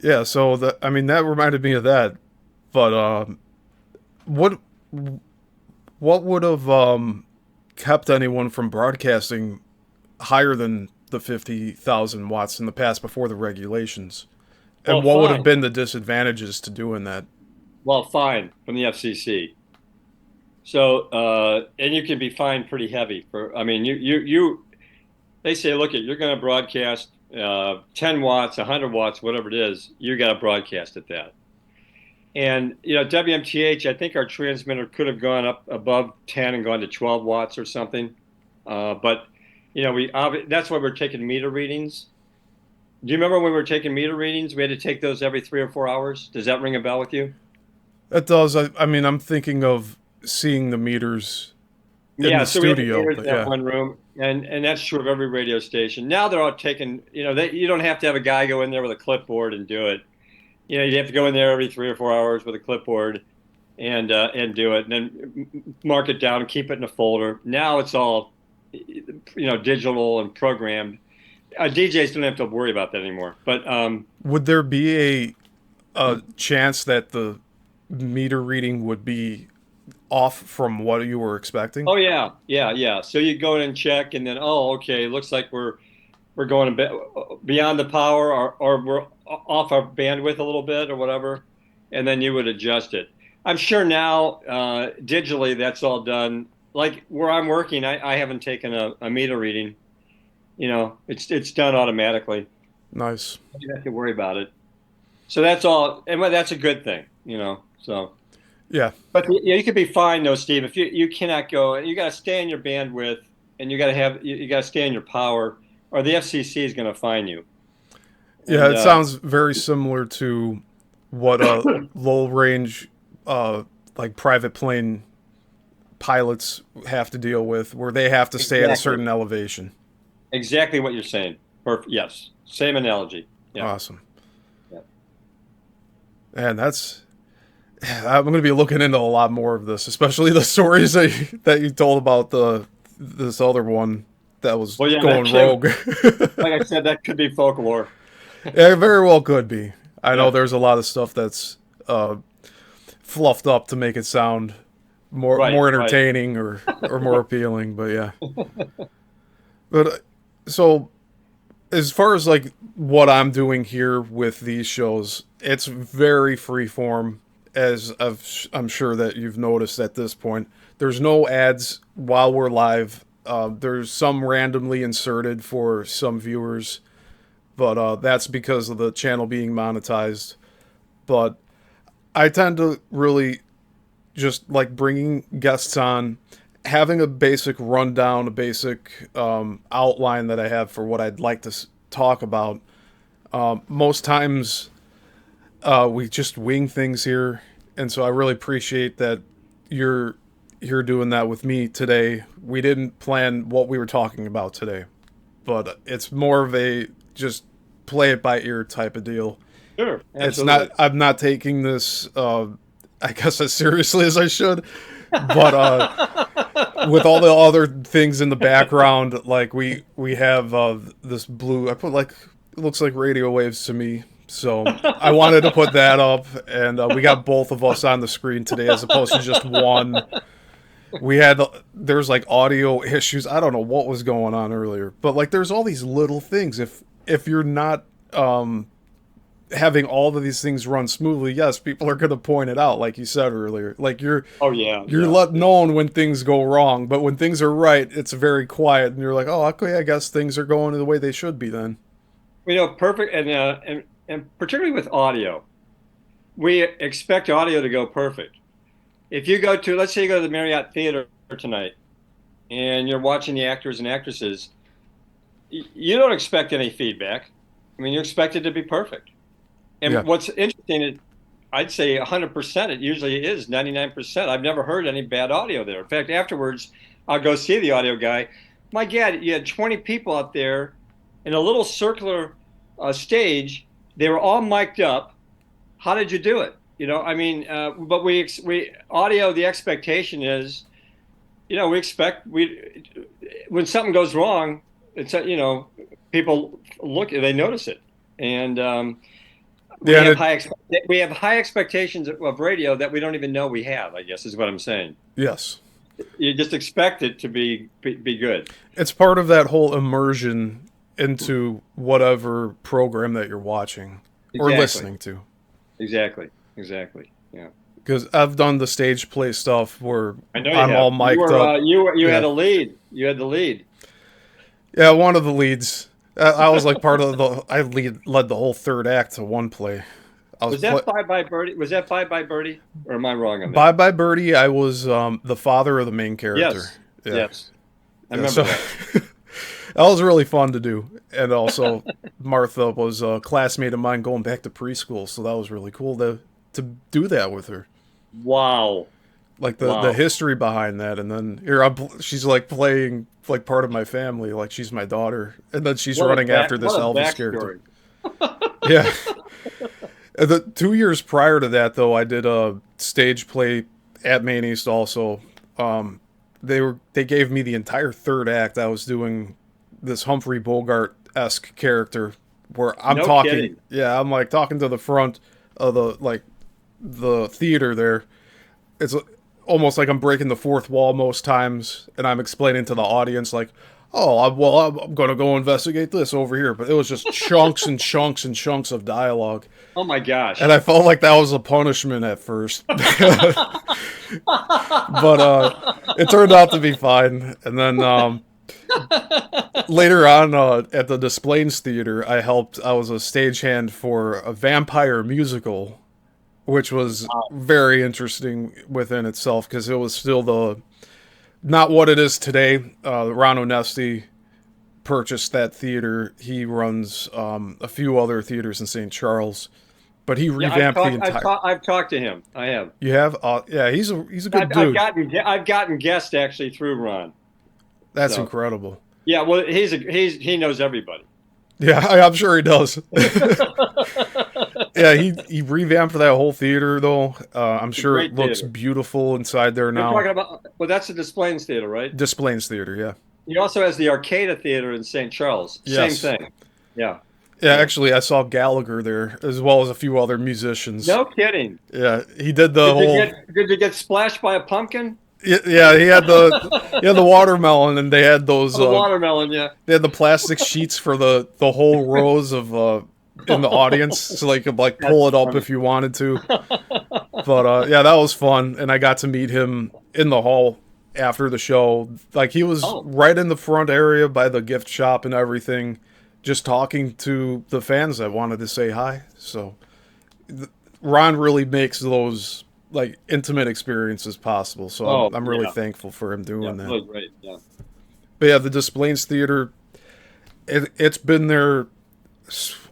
yeah. So I mean, that reminded me of that. But what what would have kept anyone from broadcasting higher than the 50,000 watts in the past before the regulations? And Well, what would have fine. been the disadvantages to doing that? Well, fine from the FCC. So, and you can be fined pretty heavy for. I mean, they say, look, you're going to broadcast 10 watts, 100 watts, whatever it is. You got to broadcast at that. And WMTH, I think our transmitter could have gone up above 10 and gone to 12 watts or something. But that's why we're taking meter readings. Do you remember when we were taking meter readings? We had to take those every 3 or 4 hours. Does that ring a bell with you? It does. I mean, I'm thinking of seeing the meters in Yeah, the so we had the studio, meters but in that yeah. one room, and that's true of every radio station. Now they're all taken. You don't have to have a guy go in there with a clipboard and do it. You have to go in there every 3 or 4 hours with a clipboard and do it, and then mark it down, keep it in a folder. Now it's all digital and programmed. DJs don't have to worry about that anymore. But Would there be a chance that the meter reading would be off from what you were expecting? oh yeah, yeah, yeah. So you go in and check, and then okay, looks like we're going a bit beyond the power, or we're off our bandwidth a little bit, or whatever, and then you would adjust it. I'm sure now digitally that's all done. Like where I'm working, I haven't taken a meter reading. It's done automatically. Nice. You don't have to worry about it. So that's all, and well, that's a good thing. So. Yeah. But you could be fine though, Steve, if you cannot go. You got to stay in your bandwidth, and you got to stay in your power, or the FCC is going to fine you. Yeah, And it sounds very similar to what low range like private plane pilots have to deal with, where they have to stay at a exactly, certain elevation. exactly what you're saying. Perfect. Yes. Same analogy. Yeah. Awesome. Yeah. And I'm going to be looking into a lot more of this, especially the stories that you told about this other one that was Well, yeah, going rogue. like I said, that could be folklore. Yeah, it very well could be. I know Yeah. there's a lot of stuff that's fluffed up to make it sound Right. more Right. entertaining or more appealing, but yeah. But so as far as like what I'm doing here with these shows, it's very freeform, as I'm sure that you've noticed at this point. There's no ads while we're live. There's some randomly inserted for some viewers, but that's because of the channel being monetized. But I tend to really just like bringing guests on, having a basic rundown, a basic outline that I have for what I'd like to talk about. Most times we just wing things here, and so I really appreciate that you're doing that with me today. We didn't plan what we were talking about today, but it's more of a just play it by ear type of deal. Sure. It's Absolutely. not. I'm not taking this. I guess as seriously as I should, but with all the other things in the background, like we have this blue. I put like it looks like radio waves to me. So I wanted to put that up, and we got both of us on the screen today as opposed to just one. We had there's like audio issues. I don't know what was going on earlier, but like there's all these little things. If you're not having all of these things run smoothly, yes, people are going to point it out, like you said earlier. Like Oh yeah. you're Yeah. let known when things go wrong, but when things are right, it's very quiet, and you're like, oh, okay, I guess things are going the way they should be then. Perfect, and particularly with audio, we expect audio to go perfect. If you go to, let's say you go to the Marriott Theater tonight, and you're watching the actors and actresses, you don't expect any feedback. I mean, you expect it to be perfect. Yeah, And what's interesting is, I'd say 100%. It usually is 99%. I've never heard any bad audio there. In fact, afterwards, I'll go see the audio guy. My God, you had 20 people out there in a little circular stage. They were all mic'd up. How did you do it? I mean, but we audio. The expectation is, we expect when something goes wrong, it's people look, they notice it, and we yeah, have we have high expectations of radio that we don't even know we have, I guess is what I'm saying. yes, You just expect it to be good. it's part of that whole immersion into whatever program that you're watching or Exactly. listening to. Exactly. Exactly. Yeah. Because I've done the stage play stuff where I know you I'm all have. mic'd up. You had Yeah, a lead. You had the lead. yeah, one of the leads. I was like part of led the whole third act to one play. I was Was that Bye Bye Birdie? Was that Bye Bye Birdie? Or am I wrong on that? Bye Bye Birdie. I was the father of the main character. Yes. Yeah, Yes. I yeah. remember So that. that was really fun to do, and also Martha was a classmate of mine going back to preschool, so that was really cool to do that with her. Wow. Like the Wow. history behind that, and then she's like playing like part of my family, like she's my daughter, and then she's running after this What a Elvis character. backstory. Yeah. The 2 years prior to that, though, I did a stage play at Maine East. Also, they gave me the entire third act. I was doing this Humphrey Bogart-esque character where I'm No talking. kidding. Yeah, I'm like talking to the front of the theater there. It's almost like I'm breaking the fourth wall most times, and I'm explaining to the audience like, "Oh, I'm gonna go investigate this over here." But it was just chunks and chunks and chunks of dialogue, Oh my and gosh. I felt like that was a punishment at first, but it turned out to be fine. And then later on at the Displays Theater, I was a stagehand for a vampire musical, which was very interesting within itself because it was still not what it is today. Ron Onesti purchased that theater. He runs a few other theaters in St. Charles, but he Yeah, revamped the entire. I've talked to him. I have. You have, yeah, he's a good dude. I've gotten guests actually through Ron. That's So incredible. yeah, well, he knows everybody. Yeah, I'm sure he does. Yeah, he revamped that whole theater though. I'm It's a sure it great looks theater. beautiful inside there You're now. talking about, well, that's the Displays Theater, right? Displays Theater, yeah. He also has the Arcada Theater in St. Charles. Same Yes. thing. Yeah. Yeah, Yeah. actually, I saw Gallagher there as well as a few other musicians. No kidding. Yeah, he did the Did you whole. get splashed by a pumpkin? Yeah, he had the watermelon, and they had those. Oh, the watermelon, yeah. They had the plastic sheets for the whole rows of in the audience, so you could like That's pull it up funny. if you wanted to. But yeah, that was fun, and I got to meet him in the hall after the show. Like he was Oh, right in the front area by the gift shop and everything, just talking to the fans that wanted to say hi. So Ron really makes those like intimate experiences possible. So oh, I'm really yeah. thankful for him Yeah, doing that. really great. Yeah. But yeah, the Displays Theater, it's been there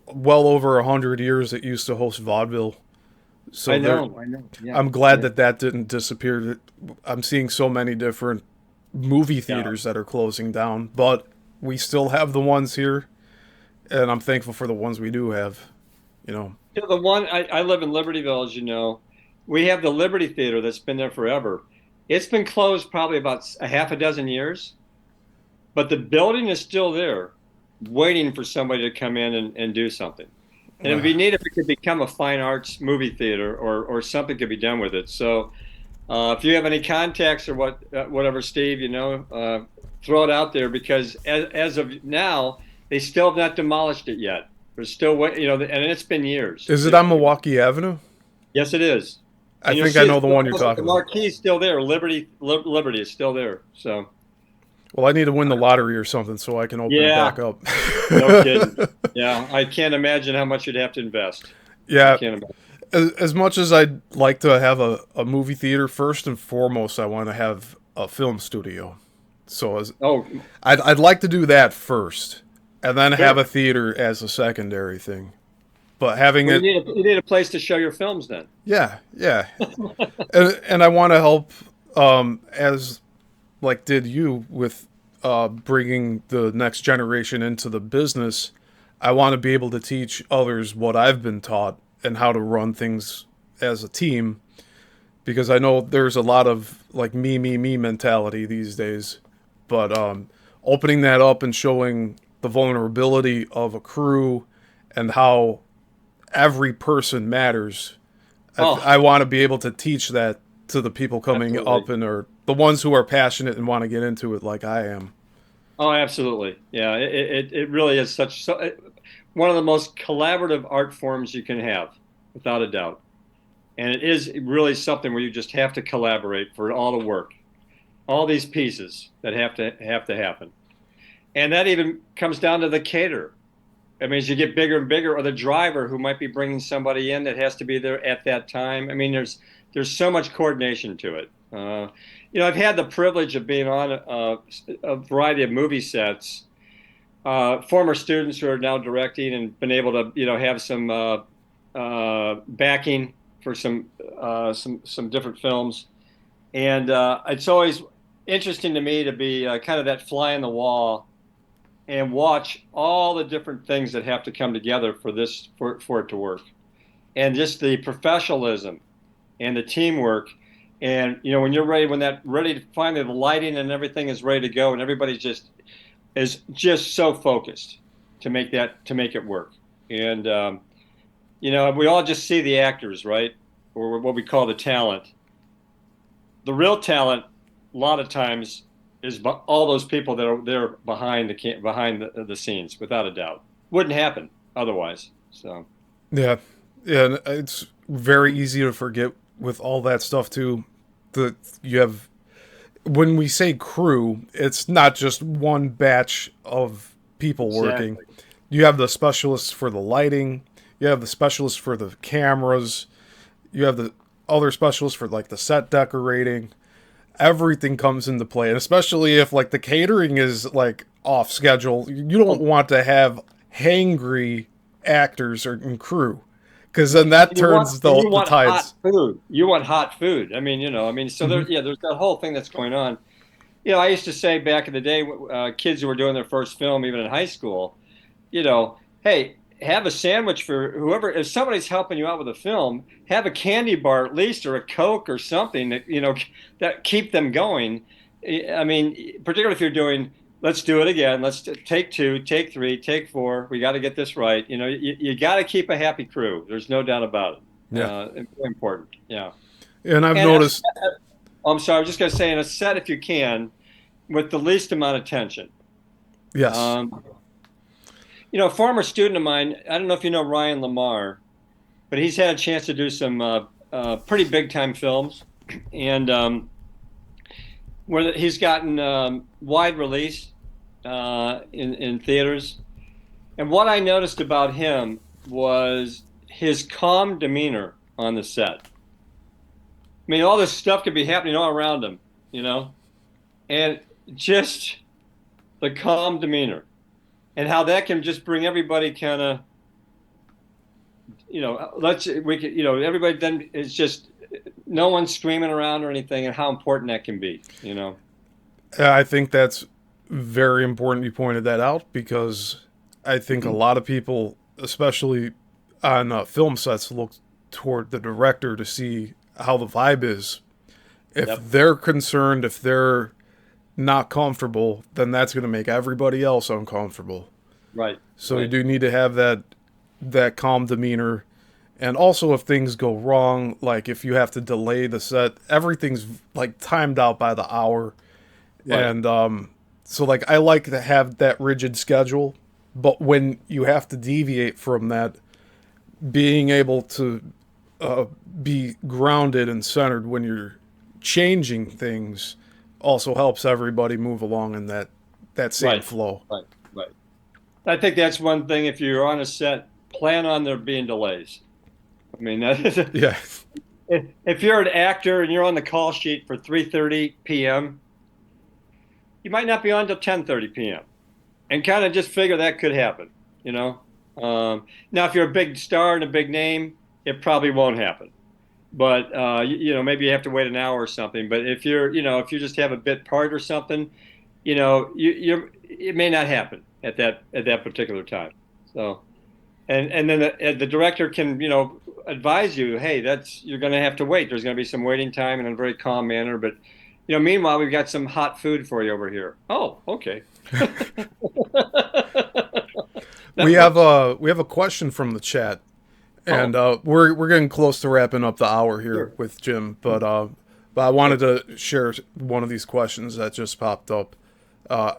well over 100 years. It used to host vaudeville, so I know. Yeah. I'm glad Yeah. that didn't disappear. I'm seeing so many different movie Yeah. theaters that are closing down, but we still have the ones here, and I'm thankful for the ones we do have. You know, You know, the one I live in Libertyville, as you know. We have the Liberty Theater that's been there forever. It's been closed probably about a half a dozen years, but the building is still there, waiting for somebody to come in and do something. And it would be neat if it could become a fine arts movie theater or something could be done with it. So if you have any contacts or whatever, Steve, throw it out there because as of now, they still have not demolished it yet. There's still, and it's been years. is it on Milwaukee Avenue? Yes, it is. I And you'll think see I it's know the one you're the talking about. marquee is still there. Liberty is still there. So Well, I need to win the lottery or something so I can open it yeah, back up. no kidding. Yeah, I can't imagine how much you'd have to invest. I Yeah, can't imagine. as much as I'd like to have a movie theater, first and foremost, I want to have a film studio. So Oh, I'd like to do that first, and then have sure. a theater as a secondary thing. But having Well, it, you need a place to show your films then. yeah, yeah, and I want to help, as like did you with bringing the next generation into the business. I want to be able to teach others what I've been taught and how to run things as a team because I know there's a lot of like me mentality these days. But opening that up and showing the vulnerability of a crew and how every person matters, Oh, I want to be able to teach that to the people coming absolutely. up and or the ones who are passionate and want to get into it like I am. Oh, absolutely. Yeah, it really is one of the most collaborative art forms you can have, without a doubt. And it is really something where you just have to collaborate for it all to work. All these pieces that have to happen. And that even comes down to the caterer. I mean, as you get bigger and bigger, or the driver who might be bringing somebody in that has to be there at that time. I mean, there's so much coordination to it. I've had the privilege of being on a variety of movie sets. Former students who are now directing and been able to, have some backing for some different films. And it's always interesting to me to be kind of that fly on the wall and watch all the different things that have to come together for it to work, and just the professionalism and the teamwork. And when you're ready, when that ready to finally the lighting and everything is ready to go, and everybody is just so focused to make it work. And we all just see the actors, right, or what we call the talent. The real talent, a lot of times, is all those people that are there behind the scenes, without a doubt. Wouldn't happen otherwise. So, Yeah, yeah, and it's very easy to forget with all that stuff too. The you have when we say crew, it's not just one batch of people working. exactly. You have the specialists for the lighting, you have the specialists for the cameras, you have the other specialists for like the set decorating. Everything comes into play, and especially if like the catering is like off schedule, you don't Well, want to have hangry actors or and crew because then that you want turns and the you the want hot tides. food. You want hot food. I mean, so Hmm. there's that whole thing that's going on. I used to say back in the day, kids who were doing their first film, even in high school, hey, have a sandwich for whoever. If somebody's helping you out with a film, have a candy bar at least, or a Coke or something that that keep them going. I mean, particularly if you're doing, let's do it again. Let's take two, take three, take four. We got to get this right. You got to keep a happy crew. There's no doubt about it. Yeah. It's very important. Yeah. And I've And noticed, I'm sorry, I was just going to say, in a set, if you can, with the least amount of tension. yes. Um, a former student of mine, I don't know if you know Ryan Lamar, but he's had a chance to do some pretty big time films, and where he's gotten wide release in theaters. And what I noticed about him was his calm demeanor on the set. I mean, all this stuff could be happening all around him, you know, and just the calm demeanor and how that can just bring everybody kind of, everybody then is just no one's screaming around or anything, and how important that can be. I think that's very important you pointed that out, because I think a lot of people, especially on film sets, look toward the director to see how the vibe is. If Yep. they're concerned, if they're not comfortable, then that's going to make everybody else uncomfortable. Right. So you Right. do need to have that calm demeanor. And also, if things go wrong, like if you have to delay the set, everything's like timed out by the hour. Right. And so like I like to have that rigid schedule, but when you have to deviate from that, being able to be grounded and centered when you're changing things also helps everybody move along in that same Right. flow. Right. Right. I think that's one thing. If you're on a set, plan on there being delays. I mean, that is, Yeah. if you're an actor and you're on the call sheet for 3:30 p.m., you might not be on till 10:30 p.m. and kind of just figure that could happen, you know. Now, if you're a big star and a big name, it probably won't happen. But maybe you have to wait an hour or something. But if you just have a bit part or something, it may not happen at that particular time. So, and then the director can advise you, hey, you're going to have to wait. There's going to be some waiting time in a very calm manner. But meanwhile, we've got some hot food for you over here. Oh, okay. We That have works. a question from the chat, and Oh, we're getting close to wrapping up the hour here sure. with Jim, but I wanted to share one of these questions that just popped up. Uh,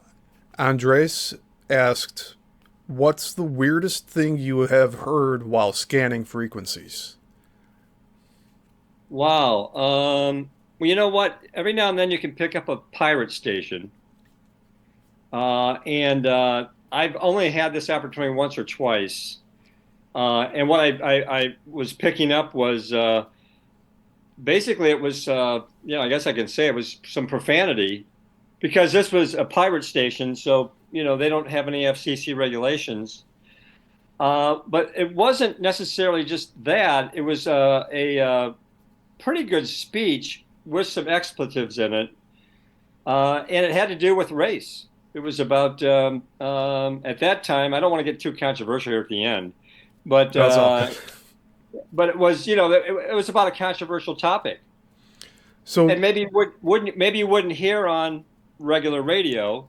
Andres asked, "What's the weirdest thing you have heard while scanning frequencies?" Wow. Well, you know what? Every now and then you can pick up a pirate station, and I've only had this opportunity once or twice. And what I was picking up was basically it was, I guess I can say it was some profanity because this was a pirate station, so they don't have any FCC regulations. But it wasn't necessarily just that. It was a pretty good speech with some expletives in it, and it had to do with race. It was about at that time. I don't want to get too controversial here at the end, but That's all. but it was it was about a controversial topic, So and maybe you wouldn't hear on regular radio,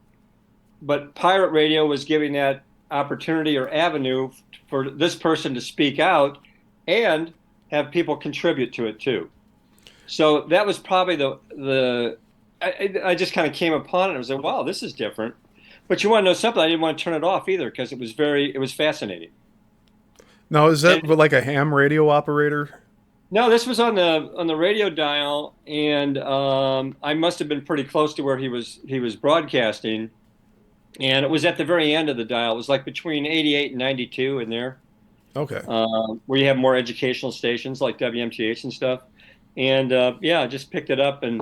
but pirate radio was giving that opportunity or avenue for this person to speak out and have people contribute to it too. So that was probably the I just kind of came upon it and was like, wow, this is different. But you want to know something? I didn't want to turn it off either because it was fascinating. now is that And like a ham radio operator? no, this was on the radio dial, and I must have been pretty close to where he was broadcasting, and it was at the very end of the dial. It was like between 88 and 92 in there, Okay. where you have more educational stations like WMTH and stuff. And yeah, I just picked it up, and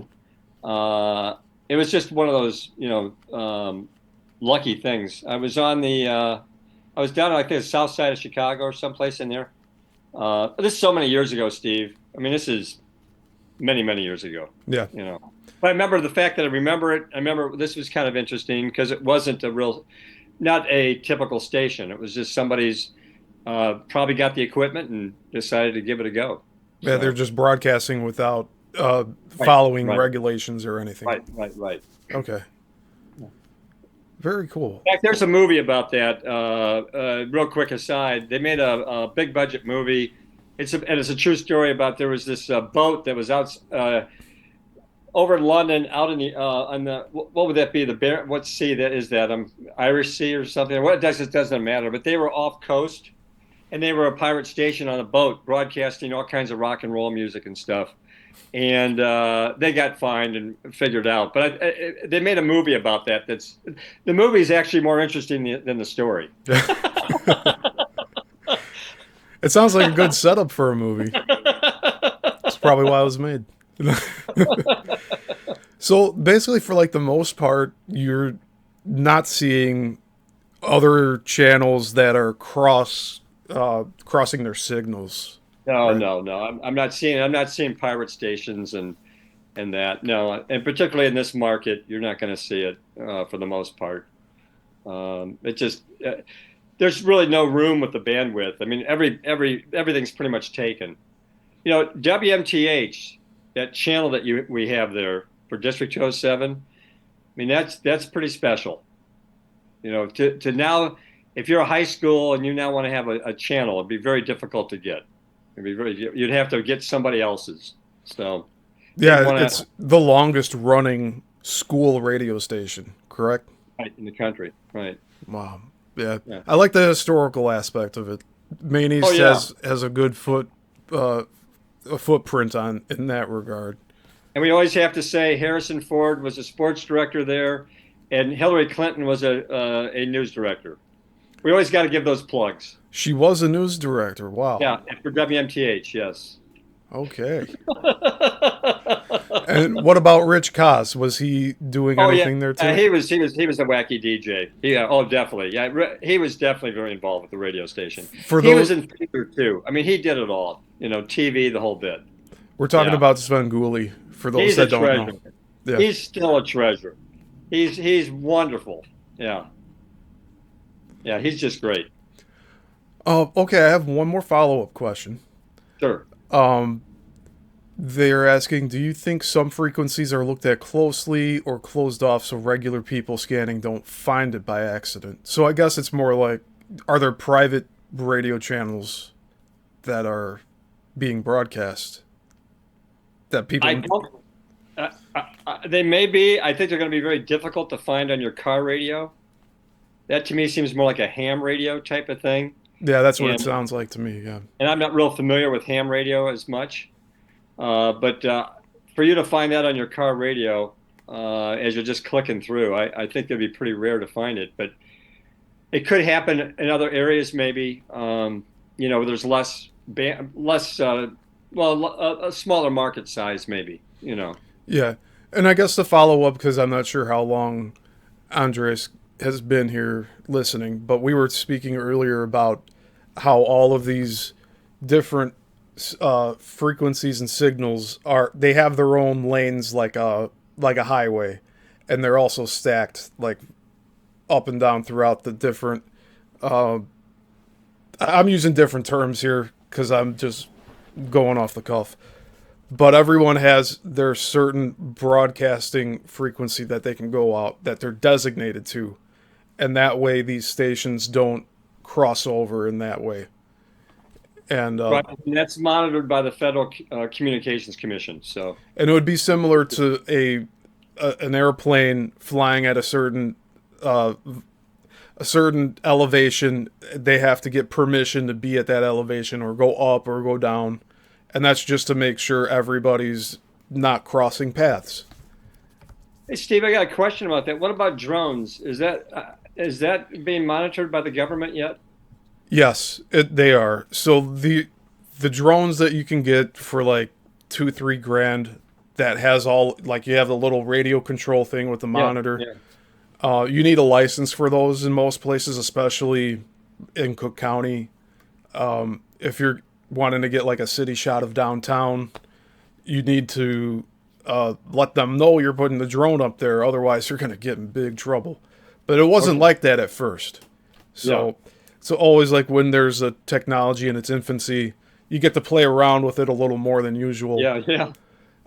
it was just one of those lucky things. I was down like the south side of Chicago or someplace in there. This is so many years ago, Steve. I mean, this is many, many years ago, Yeah. you know. But I remember the fact that I remember it. I remember this was kind of interesting because it wasn't a real not a typical station. It was just somebody's probably got the equipment and decided to give it a go. Yeah, they're So, just broadcasting without right, following right, regulations or anything. right. Okay, very cool. In fact, there's a movie about that. Real quick aside, they made a big budget movie. And it's a true story about there was this boat that was out over in London, out in the on the what would that be? What sea that is that? Irish Sea or something. What it doesn't matter. But they were off coast, and they were a pirate station on a boat, broadcasting all kinds of rock and roll music and stuff. And they got fined and figured out. But they made a movie about that. The movie is actually more interesting than the story. It sounds like a good setup for a movie. It's probably why it was made. So basically, for like the most part, you're not seeing other channels that are crossing their signals. No, Right. no, no. I'm not seeing pirate stations and that. No, and particularly in this market, you're not going to see it for the most part. It just there's really no room with the bandwidth. I mean, everything's pretty much taken. You know, WMTH, that channel that we have there for District 207. I mean, that's pretty special. You know, to now, if you're a high school and you now want to have a channel, it'd be very difficult to get. You'd have to get somebody else's. So if you Yeah, want to it's the longest running school radio station, correct? fight in the country, right? Wow. Yeah. Yeah. I like the historical aspect of it. Maine Oh East yeah. has a good a footprint on in that regard. And we always have to say Harrison Ford was a sports director there, and Hillary Clinton was a news director. We always got to give those plugs. She was a news director. Wow. Yeah, and for WMTH, yes. Okay. And what about Rich Koss? Was he doing Oh yeah, anything there too? he was a wacky DJ. Yeah, oh definitely. Yeah, he was definitely very involved with the radio station. For He was those, in theater too. I mean, he did it all. You know, TV, the whole bit. we're talking Yeah, about Sven Gulli. For those he's a that don't know. treasure. Yeah. He's still a treasure. He's wonderful. Yeah, yeah, he's just great. Okay, I have one more follow-up question. Sure. Um, they're asking, do you think some frequencies are looked at closely or closed off so regular people scanning don't find it by accident? So I guess it's more like, are there private radio channels that are being broadcast that people? I don't. They may be. I think they're going to be very difficult to find on your car radio. That to me seems more like a ham radio type of thing. Yeah, that's what it And sounds like to me. Yeah. and I'm not real familiar with ham radio as much. But for you to find that on your car radio as you're just clicking through, I think it'd be pretty rare to find it. But it could happen in other areas, maybe. Where there's less, a smaller market size, maybe. You know. Yeah. And I guess to follow up, because I'm not sure how long Andres has been here listening, but we were speaking earlier about how all of these different frequencies and signals they have their own lanes like a highway, and they're also stacked like up and down throughout the different. I'm using different terms here because I'm just going off the cuff. But everyone has their certain broadcasting frequency that they can go out, that they're designated to. And that way these stations don't cross over in that way. And Right, and that's monitored by the Federal Communications Commission. So, and it would be similar to an airplane flying at a certain elevation. They have to get permission to be at that elevation or go up or go down. And that's just to make sure everybody's not crossing paths. hey, Steve, I got a question about that. What about drones? Is that being monitored by the government yet? Yes, they are. So the drones that you can get for like 2-3 grand, that has all, like, you have the little radio control thing with the Yeah, monitor. yeah. You need a license for those in most places, especially in Cook County. If you're wanting to get like a city shot of downtown, you need to let them know you're putting the drone up there. Otherwise, you're going to get in big trouble. But it wasn't Okay. like that at first. Yeah. So always like when there's a technology in its infancy, you get to play around with it a little more than usual. Yeah. Yeah.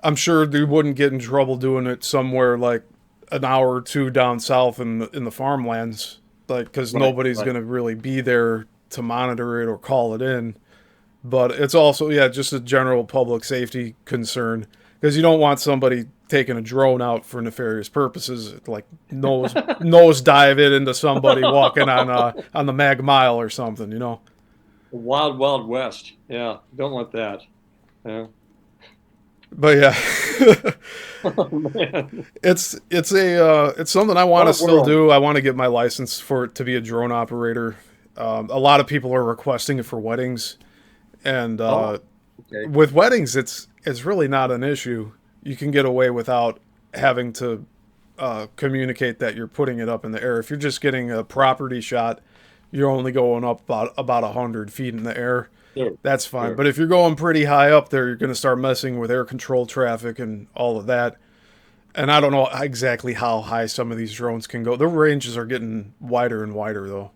I'm sure you wouldn't get in trouble doing it somewhere like an hour or two down south in the farmlands, like because Right. nobody's Right. gonna really be there to monitor it or call it in. But it's also, yeah, just a general public safety concern because you don't want somebody taking a drone out for nefarious purposes, like nose dive it into somebody walking on the Mag Mile or something, you know. Wild, wild west. Yeah. Don't want that. Yeah. But yeah, Oh, man. it's something I want What to a still world. do. I want to get my license for it to be a drone operator. A lot of people are requesting it for weddings, and Oh, okay. with weddings, it's really not an issue. You can get away without having to communicate that you're putting it up in the air. If you're just getting a property shot, you're only going up about 100 feet in the air. Sure. That's fine. Sure. But if you're going pretty high up there, you're going to start messing with air control traffic and all of that. And I don't know exactly how high some of these drones can go. The ranges are getting wider and wider, though.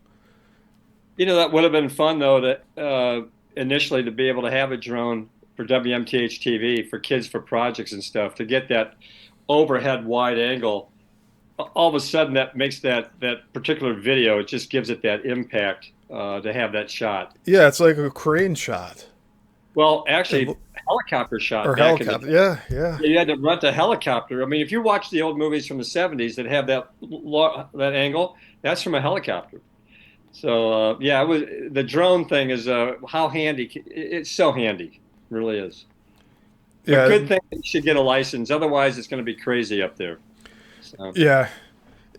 That would have been fun though to initially to be able to have a drone for WMTH TV for kids for projects and stuff to get that overhead wide angle. All of a sudden, that makes that particular video. It just gives it that impact to have that shot. Yeah, it's like a crane shot Well, actually, helicopter shot or back in the helicopter. Yeah, yeah. you had to rent a helicopter. I mean, if you watch the old movies from the '70s that have that angle, that's from a helicopter. So yeah, it was the drone thing is how handy. It's so handy, it really is. But Yeah, good thing you should get a license. Otherwise, it's going to be crazy up there. So yeah.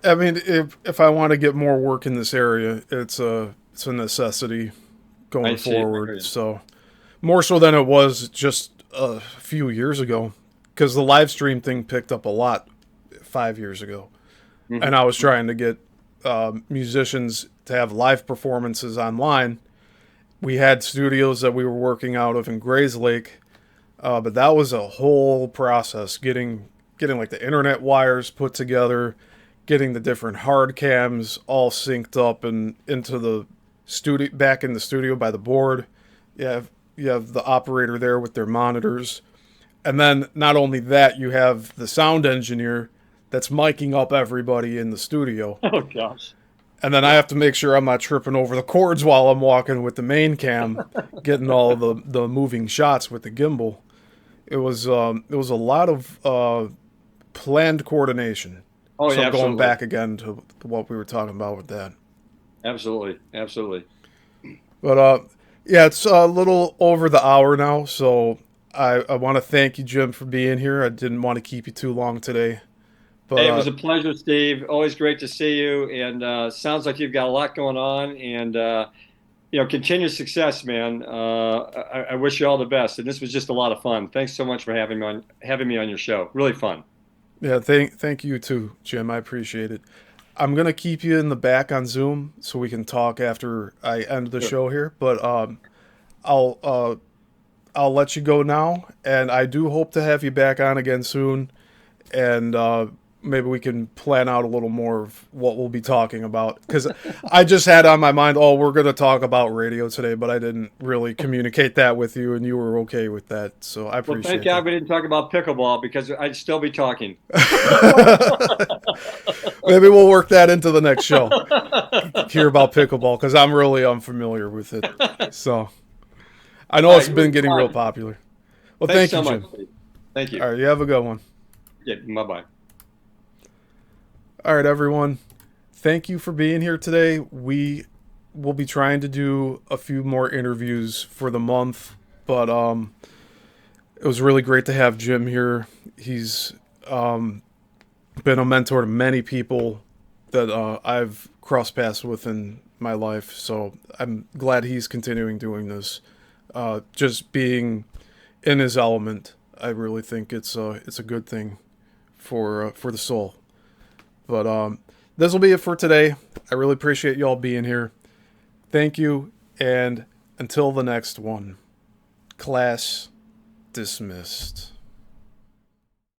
I mean, if I want to get more work in this area, it's a necessity I going see. I hear forward. you. So more so than it was just a few years ago, because the live stream thing picked up a lot 5 years ago, and I was Mhm. trying to get musicians to have live performances online. We had studios that we were working out of in Grays Lake, but that was a whole process getting like the internet wires put together, getting the different hard cams all synced up and into the studio back in the studio by the board. You have the operator there with their monitors, and then not only that, you have the sound engineer that's miking up everybody in the studio. Oh gosh. And then I have to make sure I'm not tripping over the cords while I'm walking with the main cam, getting all the moving shots with the gimbal. It was a lot of planned coordination. Oh yeah, So going absolutely, back again to what we were talking about with that. absolutely, absolutely. But yeah, it's a little over the hour now, so I want to thank you, Jim, for being here. I didn't want to keep you too long today, but Hey, it was a pleasure, Steve. Always great to see you. And sounds like you've got a lot going on. And continued success, man. I wish you all the best. And this was just a lot of fun. Thanks so much for having me on your show. Really fun. yeah, thank you too, Jim. I appreciate it. I'm gonna keep you in the back on Zoom so we can talk after I end the Sure. show here, but I'll I'll let you go now, and I do hope to have you back on again soon, and maybe we can plan out a little more of what we'll be talking about. Because I just had on my mind, oh, we're going to talk about radio today, but I didn't really communicate that with you, and you were okay with that. So I Well, thank appreciate God that. we didn't talk about pickleball because I'd still be talking. Maybe we'll work that into the next show. Hear about pickleball because I'm really unfamiliar with it. All So I know it's right. It was been getting real fun. popular. Well, Thanks thank you, so much, Jim. Steve. Thank you. All right, you have a good one. Yeah, bye bye. All right, everyone. Thank you for being here today. We will be trying to do a few more interviews for the month, but it was really great to have Jim here. He's been a mentor to many people that I've crossed paths with in my life, so I'm glad he's continuing doing this. Just being in his element, I really think it's a good thing for the soul. But this will be it for today. I really appreciate y'all being here. Thank you, and until the next one, class dismissed.